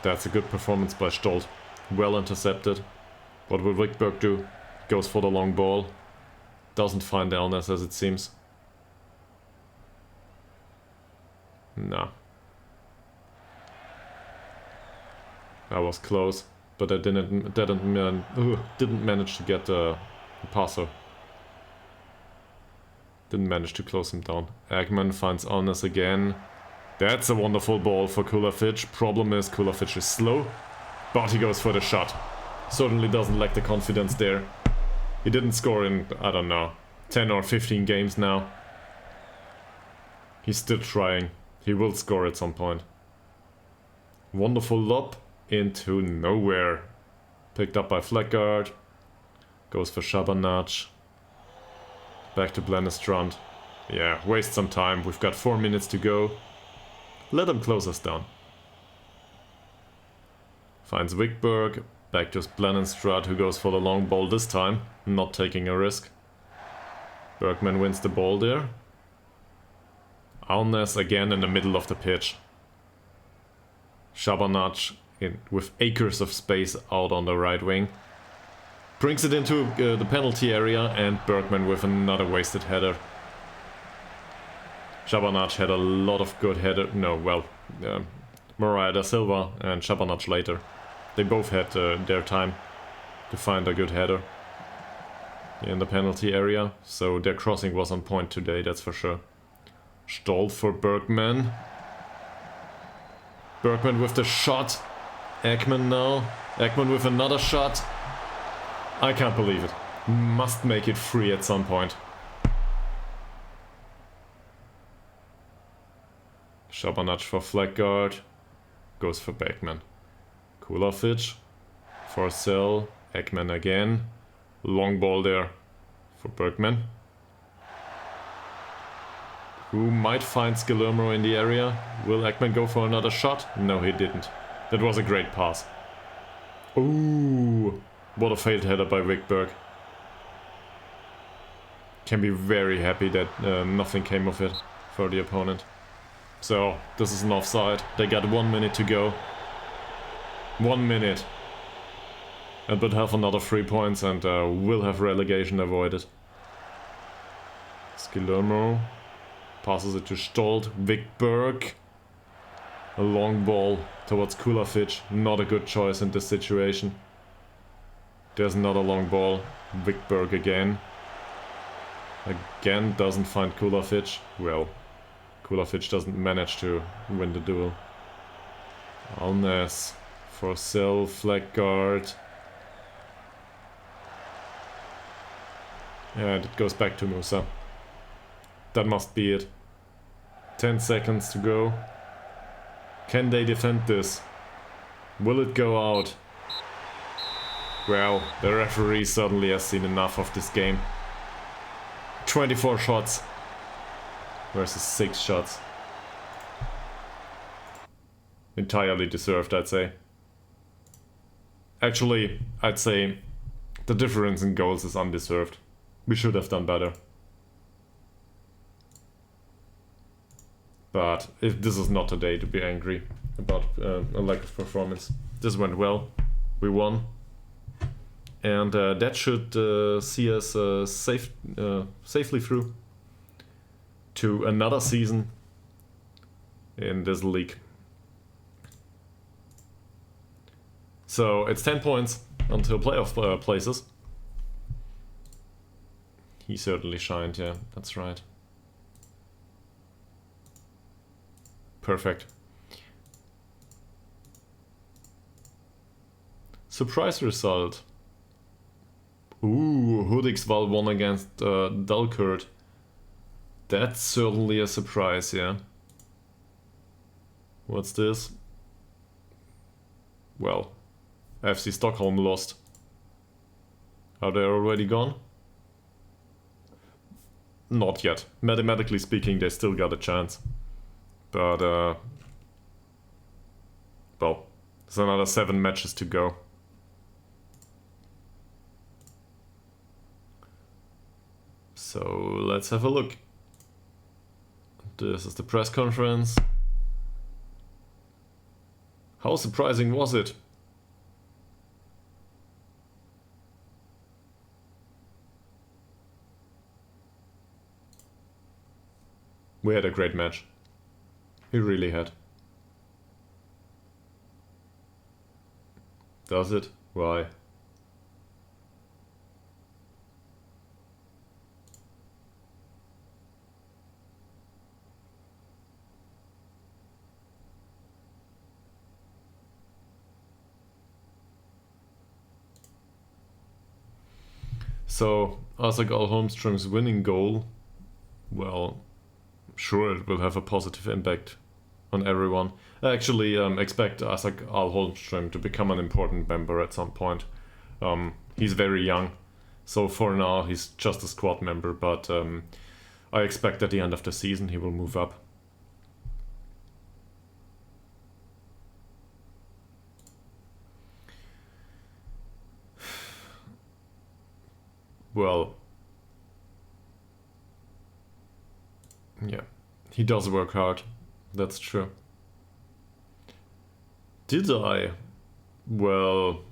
That's a good performance by Stolt. Well intercepted. What will Wigberg do? Goes for the long ball. Doesn't find Alnes as it seems. No. That was close, but I didn't manage to get the passer. Didn't manage to close him down. Ekman finds Alnes again. That's a wonderful ball for Kulafic. Problem is Kulafic is slow, but he goes for the shot. Certainly doesn't lack the confidence there. He didn't score in, I don't know, 10 or 15 games now. He's still trying. He will score at some point. Wonderful lob into nowhere. Picked up by Fleckard. Goes for Shabanac. Back to Blanistrand. Yeah, waste some time. We've got 4 minutes to go. Let them close us down. Finds Wickberg. Back to Splanenstrad, who goes for the long ball this time. Not taking a risk. Bergman wins the ball there. Alnes again in the middle of the pitch. Shabanac with acres of space out on the right wing. Brings it into the penalty area, and Bergman with another wasted header. Shabanac had a lot of good header. No, well, Moraes da Silva and Shabanac later. They both had their time to find a good header in the penalty area, so their crossing was on point today, that's for sure. Stoll for Bergman. Bergman with the shot. Ekman now. Ekman with another shot. I can't believe it. Must make it free at some point. Shabanac for flag guard. Goes for Beckman. Kulovic. For Sell. Ekman again. Long ball there for Bergman. Who might find Skillermo in the area. Will Ekman go for another shot? No, he didn't. That was a great pass. Ooh, what a failed header by Wickberg. Can be very happy that nothing came of it for the opponent. So, this is an offside. They got 1 minute to go. 1 minute. And but have another 3 points and will have relegation avoided. Skillermo passes it to Stolt. Wickberg. A long ball towards Kulovic. Not a good choice in this situation. There's another long ball. Wickberg again. Again doesn't find Kulovic. Well, Kulovic doesn't manage to win the duel. Alnes for Sell, flag guard. And it goes back to Musa. That must be it. 10 seconds to go. Can they defend this? Will it go out? Well, the referee certainly has seen enough of this game. 24 shots versus 6 shots. Entirely deserved, I'd say. Actually, I'd say the difference in goals is undeserved. We should have done better. But this is not a day to be angry about a lack of performance. This went well. We won. And that should see us safely through to another season in this league. So it's 10 points until playoff places. He certainly shined, yeah, that's right. Perfect. Surprise result. Ooh, Hudiksvall won against Dalkurd. That's certainly a surprise, yeah. What's this? Well, FC Stockholm lost. Are they already gone? Not yet. Mathematically speaking, they still got a chance. But, well, there's another 7 matches to go. So, let's have a look. This is the press conference. How surprising was it? We had a great match. We really had. Does it? Why? So, Isaac Holmström's winning goal, well, sure it will have a positive impact on everyone. I actually expect Isaac Holmström to become an important member at some point. He's very young, so for now he's just a squad member, but I expect at the end of the season he will move up. Well, yeah, he does work hard, that's true. Did I? Well,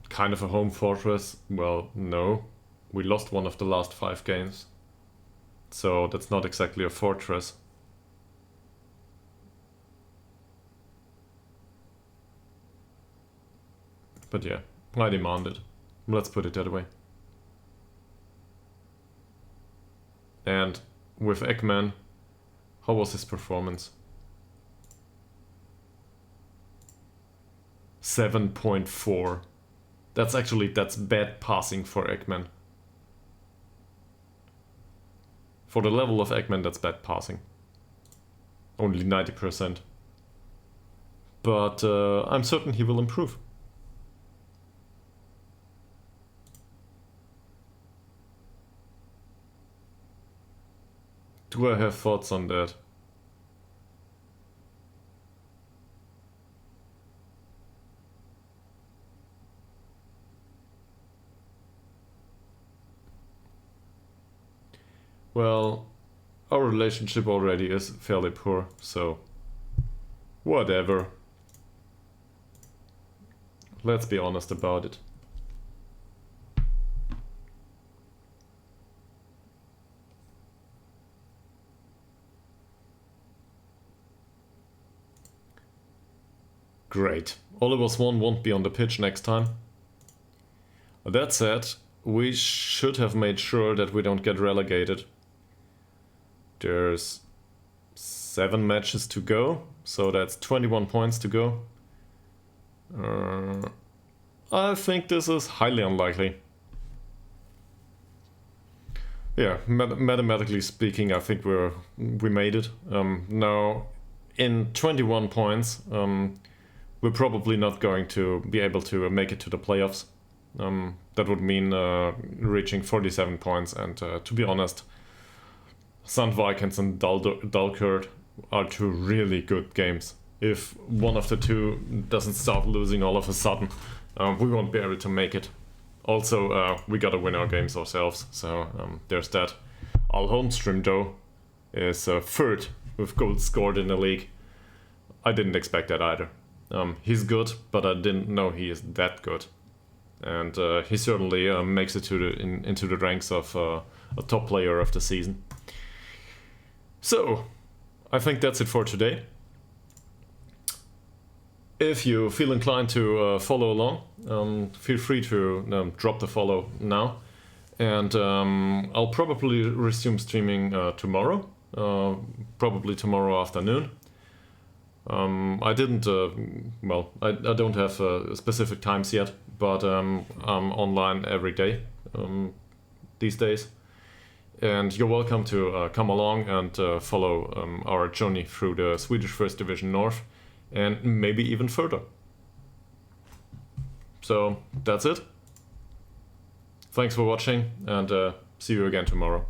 kind of a home fortress? Well, no. We lost one of the last 5 games. So that's not exactly a fortress. But yeah, I demand it. Let's put it that way. And with Ekman, how was his performance? 7.4. That's bad passing for Ekman. For the level of Ekman, that's bad passing. Only 90%. But I'm certain he will improve. Do I have thoughts on that? Well, our relationship already is fairly poor, so whatever. Let's be honest about it. Great. Oliver's 1 won't be on the pitch next time. That said, we should have made sure that we don't get relegated. There's 7 matches to go, so that's 21 points to go. I think this is highly unlikely. Yeah, mathematically speaking, I think we made it. Now, in 21 points, we're probably not going to be able to make it to the playoffs. That would mean reaching 47 points, and to be honest, Sand Vikings and Dalkurd are 2 really good games. If one of the 2 doesn't start losing all of a sudden, we won't be able to make it. Also, we gotta win our games ourselves, so there's that. Al Holmström, though, is 3rd with goals scored in the league. I didn't expect that either. He's good, but I didn't know he is that good. And he certainly makes it into the ranks of a top player of the season. So, I think that's it for today. If you feel inclined to follow along, feel free to drop the follow now. And I'll probably resume streaming tomorrow, probably tomorrow afternoon. I didn't, I don't have specific times yet, but I'm online every day these days. And you're welcome to come along and follow our journey through the Swedish First Division North, and maybe even further. So that's it. Thanks for watching, and see you again tomorrow.